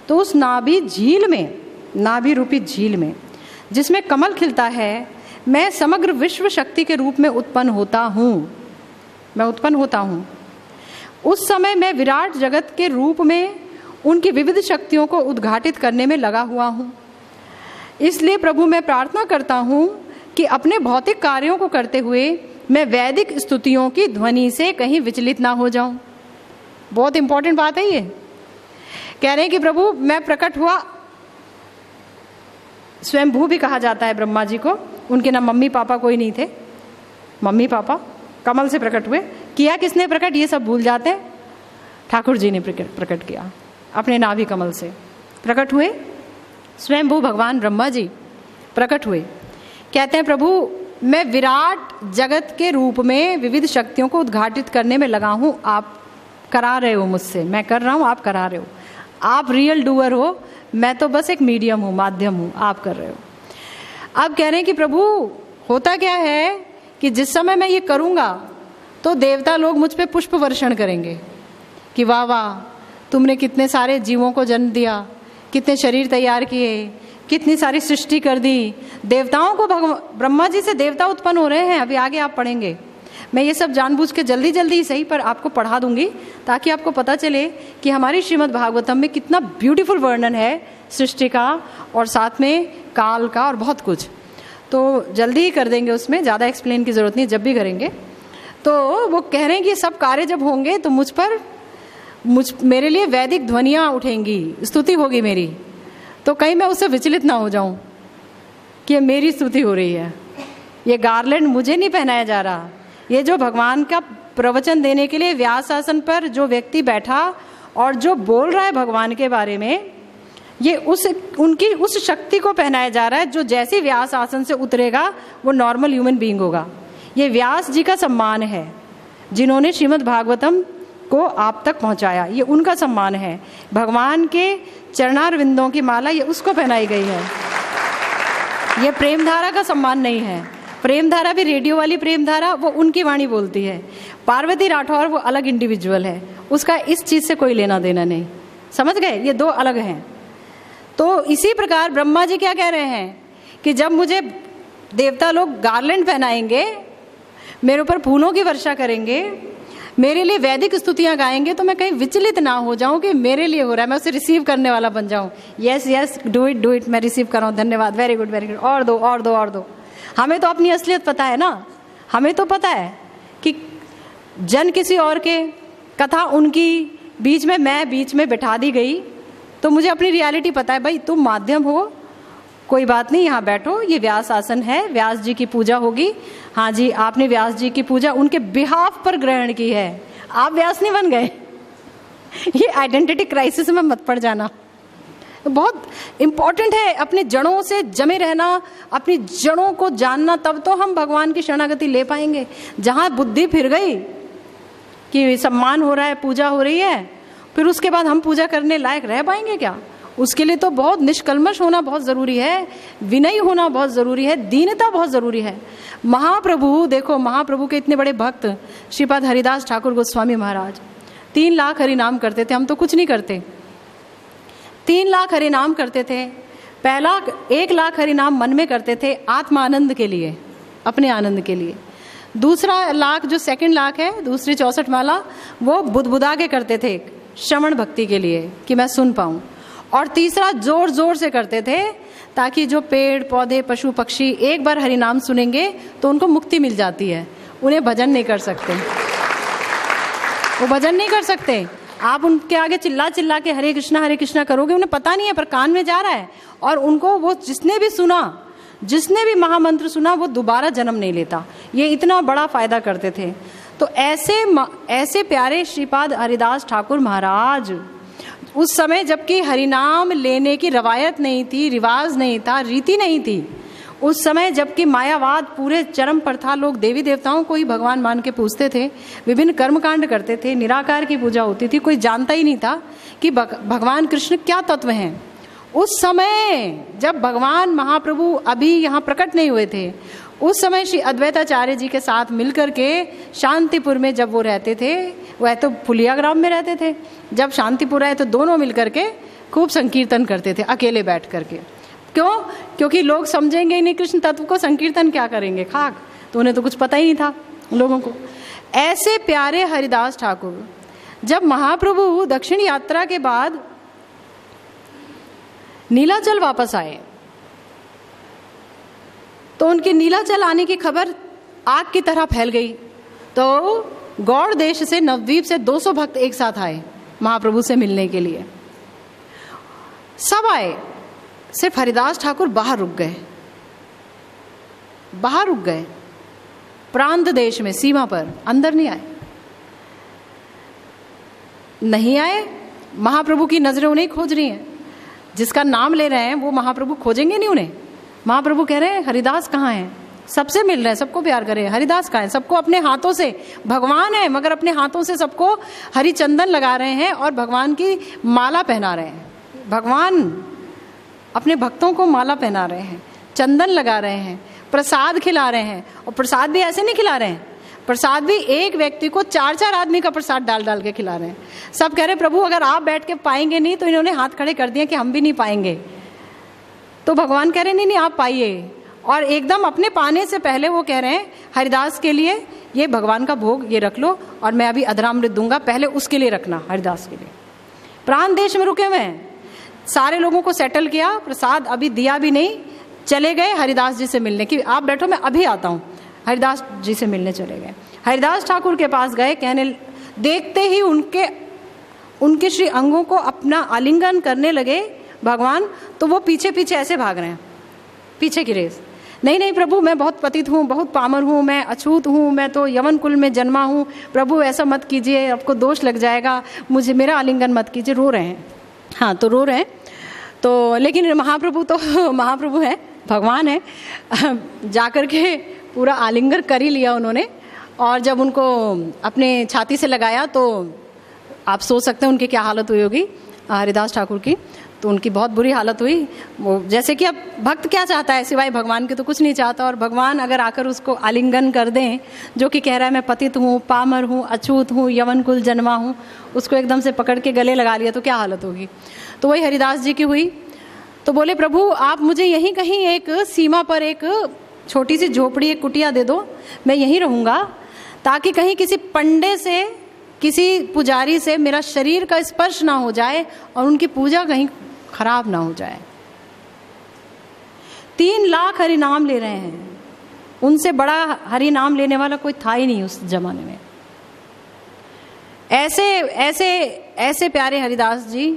Speaker 1: तो उस नाभि झील में, नाभि रूपी झील में जिसमें कमल खिलता है, मैं समग्र विश्व शक्ति के रूप में उत्पन्न होता हूँ। मैं उत्पन्न होता हूँ। उस समय मैं विराट जगत के रूप में उनकी विविध शक्तियों को उद्घाटित करने में लगा हुआ हूँ। इसलिए प्रभु मैं प्रार्थना करता हूँ कि अपने भौतिक कार्यों को करते हुए मैं वैदिक स्तुतियों की ध्वनि से कहीं विचलित ना हो जाऊं। बहुत इंपॉर्टेंट बात है ये। कह रहे हैं कि प्रभु मैं प्रकट हुआ, स्वयंभू भी कहा जाता है ब्रह्मा जी को। उनके ना मम्मी पापा कोई नहीं थे, मम्मी पापा कमल से प्रकट हुए। किया किसने प्रकट ये सब भूल जाते हैं। ठाकुर जी ने प्रकट किया, अपने नाभि कमल से प्रकट हुए। स्वयंभू भगवान ब्रह्मा जी प्रकट हुए। कहते हैं प्रभु मैं विराट जगत के रूप में विविध शक्तियों को उद्घाटित करने में लगा हूँ। आप करा रहे हो मुझसे, मैं कर रहा हूँ, आप करा रहे हो। आप रियल डूअर हो, मैं तो बस एक मीडियम हूँ, माध्यम हूँ, आप कर रहे हो। अब कह रहे हैं कि प्रभु होता क्या है कि जिस समय मैं ये करूँगा तो देवता लोग मुझ पे पुष्प वर्षण करेंगे कि वाह वाह तुमने कितने सारे जीवों को जन्म दिया, कितने शरीर तैयार किए, कितनी सारी सृष्टि कर दी, देवताओं को ब्रह्मा जी से देवता उत्पन्न हो रहे हैं, अभी आगे आप पढ़ेंगे। मैं ये सब जानबूझ के जल्दी जल्दी ही सही पर आपको पढ़ा दूंगी ताकि आपको पता चले कि हमारी श्रीमद् भागवतम में कितना ब्यूटीफुल वर्णन है सृष्टि का और साथ में काल का और बहुत कुछ। तो जल्दी ही कर देंगे, उसमें ज़्यादा एक्सप्लेन की ज़रूरत नहीं, जब भी करेंगे। तो वो कह रहे हैं कि सब कार्य जब होंगे तो मेरे लिए वैदिक ध्वनियाँ उठेंगी, स्तुति होगी मेरी, तो कहीं मैं उससे विचलित ना हो जाऊं कि मेरी स्तुति हो रही है। ये गार्लैंड मुझे नहीं पहनाया जा रहा, ये जो भगवान का प्रवचन देने के लिए व्यास आसन पर जो व्यक्ति बैठा और जो बोल रहा है भगवान के बारे में, ये उनकी उस शक्ति को पहनाया जा रहा है जो जैसे व्यास आसन से उतरेगा वो नॉर्मल ह्यूमन बीइंग होगा। ये व्यास जी का सम्मान है जिन्होंने श्रीमद् भागवतम को आप तक पहुंचाया, ये उनका सम्मान है। भगवान के चरणारविंदों की माला ये उसको पहनाई गई है। ये प्रेमधारा का सम्मान नहीं है। प्रेमधारा भी रेडियो वाली प्रेमधारा, वो उनकी वाणी बोलती है। पार्वती राठौर वो अलग इंडिविजुअल है, उसका इस चीज से कोई लेना देना नहीं। समझ गए? ये दो अलग हैं। तो इसी प्रकार ब्रह्मा जी क्या कह रहे हैं कि जब मुझे देवता लोग गार्लैंड पहनाएंगे, मेरे ऊपर फूलों की वर्षा करेंगे, मेरे लिए वैदिक स्तुतियां गाएंगे, तो मैं कहीं विचलित ना हो जाऊं कि मेरे लिए हो रहा है, मैं उसे रिसीव करने वाला बन जाऊं। यस यस, डू इट, मैं रिसीव कर रहा हूं, धन्यवाद, वेरी गुड वेरी गुड, और दो और दो और दो। हमें तो अपनी असलियत पता है ना, हमें तो पता है कि जन किसी और के, कथा उनकी, बीच में मैं बीच में बैठा दी गई, तो मुझे अपनी रियलिटी पता है। भाई तुम माध्यम हो, कोई बात नहीं, यहाँ बैठो, ये व्यास आसन है, व्यास जी की पूजा होगी। हाँ जी, आपने व्यास जी की पूजा उनके बिहाफ पर ग्रहण की है, आप व्यास नहीं बन गए। ये आइडेंटिटी क्राइसिस में मत पड़ जाना। बहुत इंपॉर्टेंट है अपने जड़ों से जमे रहना, अपनी जड़ों को जानना, तब तो हम भगवान की शरणागति ले पाएंगे। जहाँ बुद्धि फिर गई कि सम्मान हो रहा है, पूजा हो रही है, फिर उसके बाद हम पूजा करने लायक रह पाएंगे क्या? उसके लिए तो बहुत निष्कल्मश होना बहुत ज़रूरी है, विनयी होना बहुत ज़रूरी है, दीनता बहुत ज़रूरी है। महाप्रभु देखो, महाप्रभु के इतने बड़े भक्त श्रीपाद हरिदास ठाकुर गोस्वामी महाराज 3 लाख हरिनाम करते थे। हम तो कुछ नहीं करते, 3 लाख हरिनाम करते थे। पहला 1 लाख हरिनाम मन में करते थे आत्मा आनंद के लिए, अपने आनंद के लिए। दूसरा लाख जो सेकंड लाख है, दूसरी 64 माला, वो बुदबुदा के करते थे श्रवण भक्ति के लिए कि मैं सुन पाऊं। और तीसरा जोर जोर से करते थे ताकि जो पेड़ पौधे पशु पक्षी एक बार हरिनाम सुनेंगे तो उनको मुक्ति मिल जाती है। उन्हें भजन नहीं कर सकते, वो भजन नहीं कर सकते। आप उनके आगे चिल्ला चिल्ला के हरे कृष्णा करोगे, उन्हें पता नहीं है पर कान में जा रहा है। और उनको वो जिसने भी सुना, जिसने भी महामंत्र सुना, वो दोबारा जन्म नहीं लेता। ये इतना बड़ा फायदा करते थे। तो ऐसे प्यारे श्रीपाद हरिदास ठाकुर महाराज, उस समय जबकि हरिनाम लेने की रवायत नहीं थी, रिवाज नहीं था, रीति नहीं थी, उस समय जबकि मायावाद पूरे चरम पर था, लोग देवी देवताओं को ही भगवान मान के पूजते थे, विभिन्न कर्मकांड करते थे, निराकार की पूजा होती थी, कोई जानता ही नहीं था कि भगवान कृष्ण क्या तत्व हैं। उस समय जब भगवान महाप्रभु अभी यहाँ प्रकट नहीं हुए थे, उस समय श्री अद्वैताचार्य जी के साथ मिलकर के शांतिपुर में जब वो रहते थे, वह तो फुलिया ग्राम में रहते थे, जब शांतिपुर आए तो दोनों मिलकर के खूब संकीर्तन करते थे अकेले बैठ करके। क्यों? क्योंकि लोग समझेंगे ही नहीं कृष्ण तत्व को, संकीर्तन क्या करेंगे, खाक, तो उन्हें तो कुछ पता ही नहीं था लोगों को। ऐसे प्यारे हरिदास ठाकुर जब महाप्रभु दक्षिण यात्रा के बाद नीलाचल वापस आए तो उनके नीलाचल आने की खबर आग की तरह फैल गई। तो गौड़ देश से, नवद्वीप से 200 भक्त एक साथ आए महाप्रभु से मिलने के लिए। सब आए, सिर्फ हरिदास ठाकुर बाहर रुक गए, बाहर रुक गए, प्रांत देश में, सीमा पर, अंदर नहीं आए। नहीं आए, महाप्रभु की नजरें उन्हें खोज रही हैं। जिसका नाम ले रहे हैं वो महाप्रभु खोजेंगे नहीं उन्हें। महाप्रभु कह रहे हैं हरिदास कहाँ हैं, सबसे मिल रहे हैं, सबको प्यार करें, हरिदास कहाँ हैं, सबको अपने हाथों से, भगवान है मगर अपने हाथों से सबको हरि चंदन लगा रहे हैं और भगवान की माला पहना रहे हैं। भगवान अपने भक्तों को माला पहना रहे हैं, चंदन लगा रहे हैं, प्रसाद खिला रहे हैं। और प्रसाद भी ऐसे नहीं खिला रहे हैं, प्रसाद भी एक व्यक्ति को 4-4 आदमी का प्रसाद डाल डाल के खिला रहे हैं। सब कह रहे प्रभु अगर आप बैठ के पाएंगे नहीं, तो इन्होंने हाथ खड़े कर दिए कि हम भी नहीं पाएंगे। तो भगवान कह रहे नहीं नहीं आप पाइए, और एकदम अपने पाने से पहले वो कह रहे हैं हरिदास के लिए ये भगवान का भोग ये रख लो, और मैं अभी अधरामृत दूंगा, पहले उसके लिए रखना, हरिदास के लिए। प्राण देश में रुके हुए हैं, सारे लोगों को सेटल किया, प्रसाद अभी दिया भी नहीं, चले गए हरिदास जी से मिलने की, आप बैठो मैं अभी आता हूँ। हरिदास जी से मिलने चले गए, हरिदास ठाकुर के पास गए, कहने देखते ही उनके श्री अंगों को अपना आलिंगन करने लगे भगवान, तो वो पीछे पीछे ऐसे भाग रहे हैं, पीछे की रेस। नहीं नहीं प्रभु मैं बहुत पतित हूँ, बहुत पामर हूँ, मैं अछूत हूँ, मैं तो यवन कुल में जन्मा हूँ, प्रभु ऐसा मत कीजिए, आपको दोष लग जाएगा, मुझे मेरा आलिंगन मत कीजिए। रो रहे हैं, हाँ तो रो रहे हैं। तो लेकिन महाप्रभु तो महाप्रभु हैं, भगवान है, जाकर के पूरा आलिंगन कर ही लिया उन्होंने। और जब उनको अपने छाती से लगाया तो आप सोच सकते हैं उनकी क्या हालत हुई होगी हरिदास ठाकुर की। तो उनकी बहुत बुरी हालत हुई। वो जैसे कि अब भक्त क्या चाहता है सिवाय भगवान के, तो कुछ नहीं चाहता, और भगवान अगर आकर उसको आलिंगन कर दें, जो कि कह रहा है मैं पतित हूँ, पामर हूँ, अछूत हूँ, यवन कुल जन्मा हूँ, उसको एकदम से पकड़ के गले लगा लिया तो क्या हालत होगी। तो वही हरिदास जी की हुई। तो बोले प्रभु आप मुझे यहीं कहीं एक सीमा पर एक छोटी सी झोपड़ी, एक कुटिया दे दो, मैं यहीं रहूँगा, ताकि कहीं किसी पंडे से, किसी पुजारी से मेरा शरीर का स्पर्श ना हो जाए और उनकी पूजा कहीं खराब ना हो जाए। 3 लाख हरि नाम ले रहे हैं, उनसे बड़ा हरि नाम लेने वाला कोई था ही नहीं उस जमाने में। ऐसे ऐसे ऐसे प्यारे हरिदास जी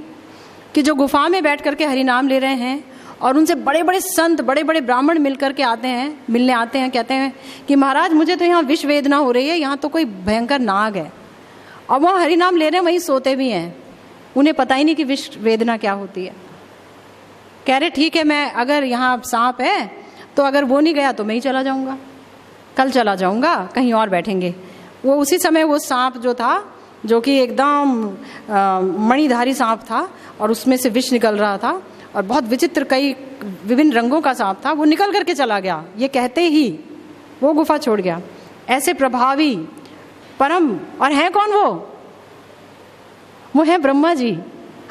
Speaker 1: कि जो गुफा में बैठ करके हरि नाम ले रहे हैं, और उनसे बड़े बड़े संत, बड़े बड़े ब्राह्मण मिल करके आते हैं, मिलने आते हैं, कहते हैं कि महाराज मुझे तो यहाँ विष वेदना हो रही है, यहाँ तो कोई भयंकर नाग है। और वहाँ हरि नाम ले रहे हैं, वहीं सोते भी हैं, उन्हें पता ही नहीं कि विष वेदना क्या होती है। कह रहे ठीक है, मैं अगर यहाँ सांप है तो अगर वो नहीं गया तो मैं ही चला जाऊँगा, कल चला जाऊँगा, कहीं और बैठेंगे। वो उसी समय वो सांप जो था, जो कि एकदम मणिधारी सांप था, और उसमें से विष निकल रहा था, और बहुत विचित्र कई विभिन्न रंगों का सांप था, वो निकल करके चला गया। ये कहते ही वो गुफा छोड़ गया। ऐसे प्रभावी परम, और है कौन वो है ब्रह्मा जी।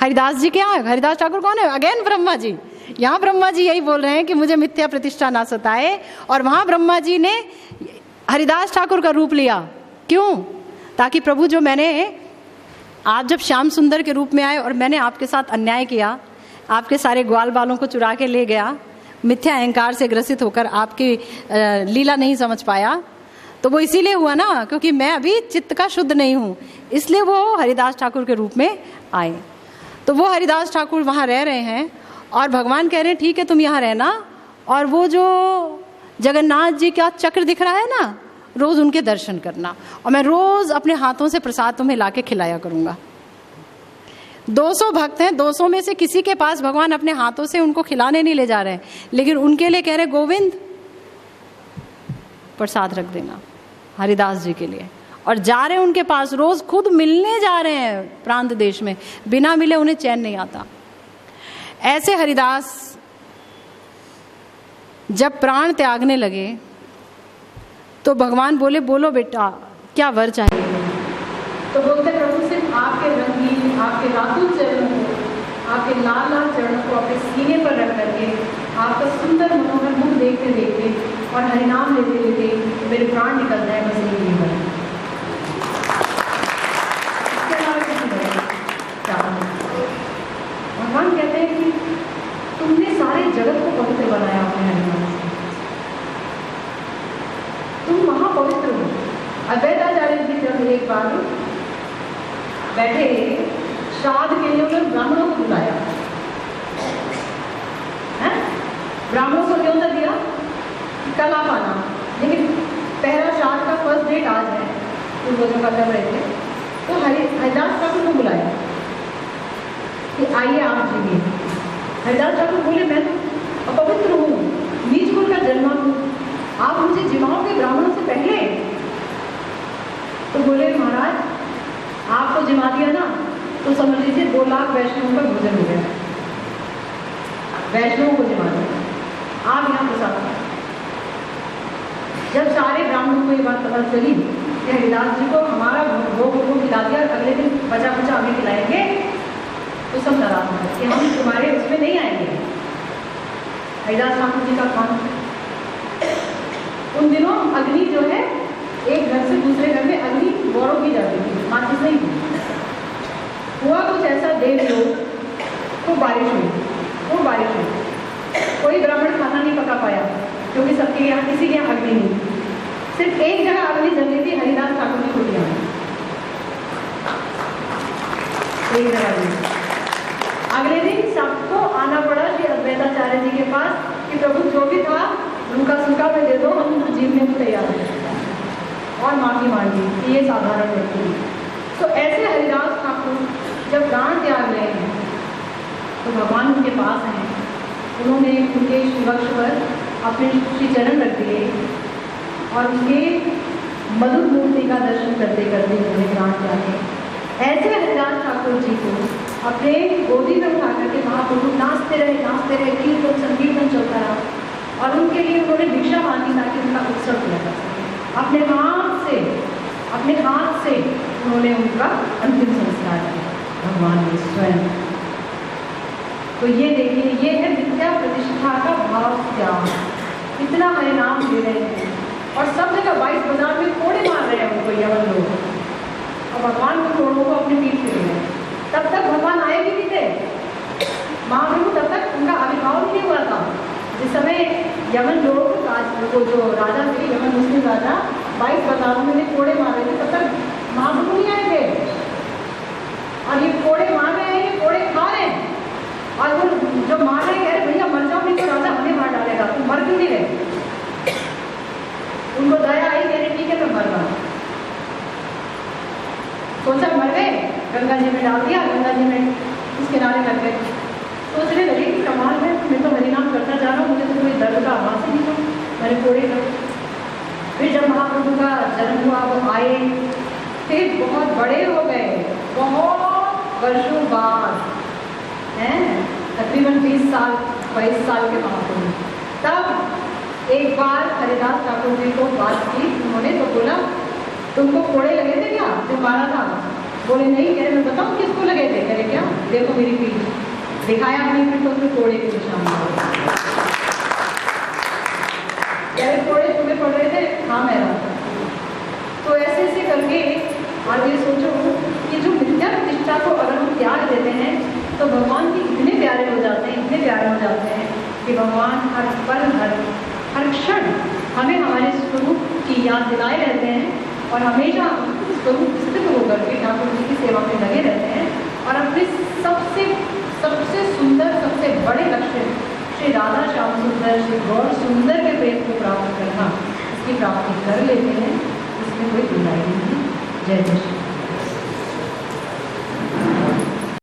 Speaker 1: हरिदास जी क्या है, हरिदास ठाकुर कौन है, अगेन ब्रह्मा जी। यहाँ ब्रह्मा जी यही बोल रहे हैं कि मुझे मिथ्या प्रतिष्ठा ना सताए, और वहाँ ब्रह्मा जी ने हरिदास ठाकुर का रूप लिया। क्यों? ताकि प्रभु जो आप जब श्याम सुंदर के रूप में आए और मैंने आपके साथ अन्याय किया, आपके सारे ग्वाल बालों को चुरा के ले गया, मिथ्या अहंकार से ग्रसित होकर आपकी लीला नहीं समझ पाया, तो वो इसीलिए हुआ ना, क्योंकि मैं अभी चित्त का शुद्ध नहीं हूँ, इसलिए वो हरिदास ठाकुर के रूप में आए। तो वो हरिदास ठाकुर वहाँ रह रहे हैं, और भगवान कह रहे हैं ठीक है तुम यहाँ रहना, और वो जो जगन्नाथ जी का चक्र दिख रहा है ना, रोज़ उनके दर्शन करना, और मैं रोज़ अपने हाथों से प्रसाद तुम्हें ला के खिलाया करूँगा। 200 भक्त हैं, 200 में से किसी के पास भगवान अपने हाथों से उनको खिलाने नहीं ले जा रहे हैं, लेकिन उनके लिए कह रहे गोविंद प्रसाद रख देना हरिदास जी के लिए। और जा रहे हैं उनके पास, रोज खुद मिलने जा रहे हैं प्रांत देश में, बिना मिले उन्हें चैन नहीं आता। ऐसे हरिदास जब प्राण त्यागने लगे तो भगवान बोले बोलो बेटा क्या वर चाहिए। तो बोलते प्रभु सिर्फ आपके रंगीन, आपके लातुल चरणों को, आपके लाल लाल चरणों को अपने सीने पर रख करके, आपका सुंदर मनोहर मुख देखते देखते और हरिनाम लेते लेते मेरे प्राण निकल जाए, बस यही है। भगवान कहते हैं कि तुमने सारे जगत को पवित्र बनाया अपने हरिनाम से, तुम महापवित्र हो। अद्वैताचार्य जी जब एक बार बैठे श्राद्ध के लिए उन्होंने ब्राह्मणों को बुलाया, ब्राह्मणों को न्योता दिया कल आप आना, लेकिन पहला श्राद्ध का फर्स्ट डेट आज है, पूर्वजों का कर रहे थे, तो हरिदास ठाकुर को बुलाया कि आइए आप जीविए। हरिदास ठाकुर बोले मैं तो अपवित्र हूँ, नीच कुल का जन्मा हूँ, आप मुझे जिमाओगे ब्राह्मणों से पहले। तो बोले महाराज आपको जिमा दिया ना, तो समझ लीजिए 2 लाख वैष्णवों का भोजन हो गया, वैष्णवों को जिमा दिया, आप यहाँ प्रसाद। जब सारे ब्राह्मण पांडु को ये बात पता चली कि हरिदास जी को हमारा भोग उनको खिला दिया, अगले दिन बचा बचा हमें खिलाएंगे, तो सब नाराज हो कि हम तुम्हारे उसमें नहीं आएंगे। हरिदास ठाकुर जी का खान उन दिनों अग्नि जो है एक घर से दूसरे घर में अग्नि गौरव की जाती थी, माचिस नहीं थी। हुआ कुछ ऐसा देव लोग, खूब बारिश हुई, कोई ब्राह्मण खाना नहीं पका पाया क्योंकि सबके यहाँ किसी के यहाँ अग्नि नहीं, सिर्फ एक जगह अग्नि जल रही थी, हरिदास ठाकुर की कुटिया में, एक जगह। अगले दिन सबको आना पड़ा श्री अद्वैताचार्य जी के पास कि प्रभु जो भी था रूखा सूखा में दे दो, हम जीवने को तैयार हैं, और माफी मांगी कि ये साधारण व्यक्ति है। तो ऐसे हरिदास ठाकुर जब प्राण त्याग रहे हैं तो भगवान उनके पास हैं, उन्होंने उनके श्रीवक्ष पर अपने श्री चरण रख दिए और उनके मधुर मूर्ति का दर्शन करते करते उन्होंने प्राण त्यागे। ऐसे हरिदास ठाकुर जी को अपने गोदी में उठा करके महाप्रभु नाचते रहे, कीर्तन संकीर्तन चलता रहा, और उनके लिए उन्होंने भिक्षा मांगी ताकि उनका उत्सव किया जा सके। अपने हाथ से उन्होंने उनका अंतिम संस्कार किया भगवान ने स्वयं। तो ये देखिए, ये है विद्या प्रतिष्ठा का भाव त्याग। इतना हरिनाम दे रहे हैं और सब जगह 22 बाजार में कोड़े मार रहे हैं उनको यवन लोग, और भगवान के कोड़ों को अपने पीठ पे ले। तब तक भगवान आए भी नहीं थे, महाप्रभु तब तक उनका आविर्भाव भी नहीं हुआ था। जिस समय यमन लोग वो जो राजा थे, यमन मुस्लिम राजा 22 बाजारों में कोड़े मार रहे थे, तब तक महाप्रभु नहीं आए थे। और ये कोड़े मार रहे हैं, ये कोड़े खा रहे हैं, और वो जो मार रहे हैं भैया मर जाओ, नहीं तो राजा हमें मार डालेगा, तुम मर क्यों नहीं रहे। उनको दया आई, कहने ठीक है मैं मर रहा। सोचा मर गए, गंगा जी में डाल दिया, गंगा जी में उस किनारे कर गए। सोचने लगे कि कमाल है, मैं तो हरिनाम करता जा रहा हूँ, मुझे तो कोई दर्द का आवाज़ ही नहीं था, मैंने कोड़े कर। फिर जब महाप्रभु का जन्म हुआ, वो आए, फिर बहुत बड़े हो गए, बहुत वर्षों बाद हैं, तकरीबन 22 साल के महाप्रभु। तब एक बार हरिदास ठाकुर जी को बात की उन्होंने, तो बोला तुमको कोड़े लगे थे क्या, जो मारा था? बोले नहीं। कह रहे मैं बताऊँ किसको लगे थे? कह रहे क्या, देखो मेरी पीठ। दिखाया अपनी पीठ तो उसमें कोड़े के निशान कोड़े तुम्हें पड़ रहे थे? हाँ मेरा। तो ऐसे ऐसे करके आप ये सोचो कि जो विद्या प्रतिष्ठा को अगर हम त्याग देते हैं तो भगवान भी इतने प्यारे हो जाते हैं, इतने प्यारे हो जाते हैं कि भगवान हर पल हर क्षण हमें हमारे स्वरूप की याद दिलाए रहते हैं और हमेशा स्वरूप स्थित होकर के ठाकुर जी की सेवा में लगे रहते हैं और अपने सबसे सुंदर, सबसे बड़े लक्ष्य श्री राधा श्याम सुंदर, श्री गौर सुंदर के प्रेम को प्राप्त करना, इसकी प्राप्ति कर लेते हैं, इसमें कोई बुराई नहीं। जय जय।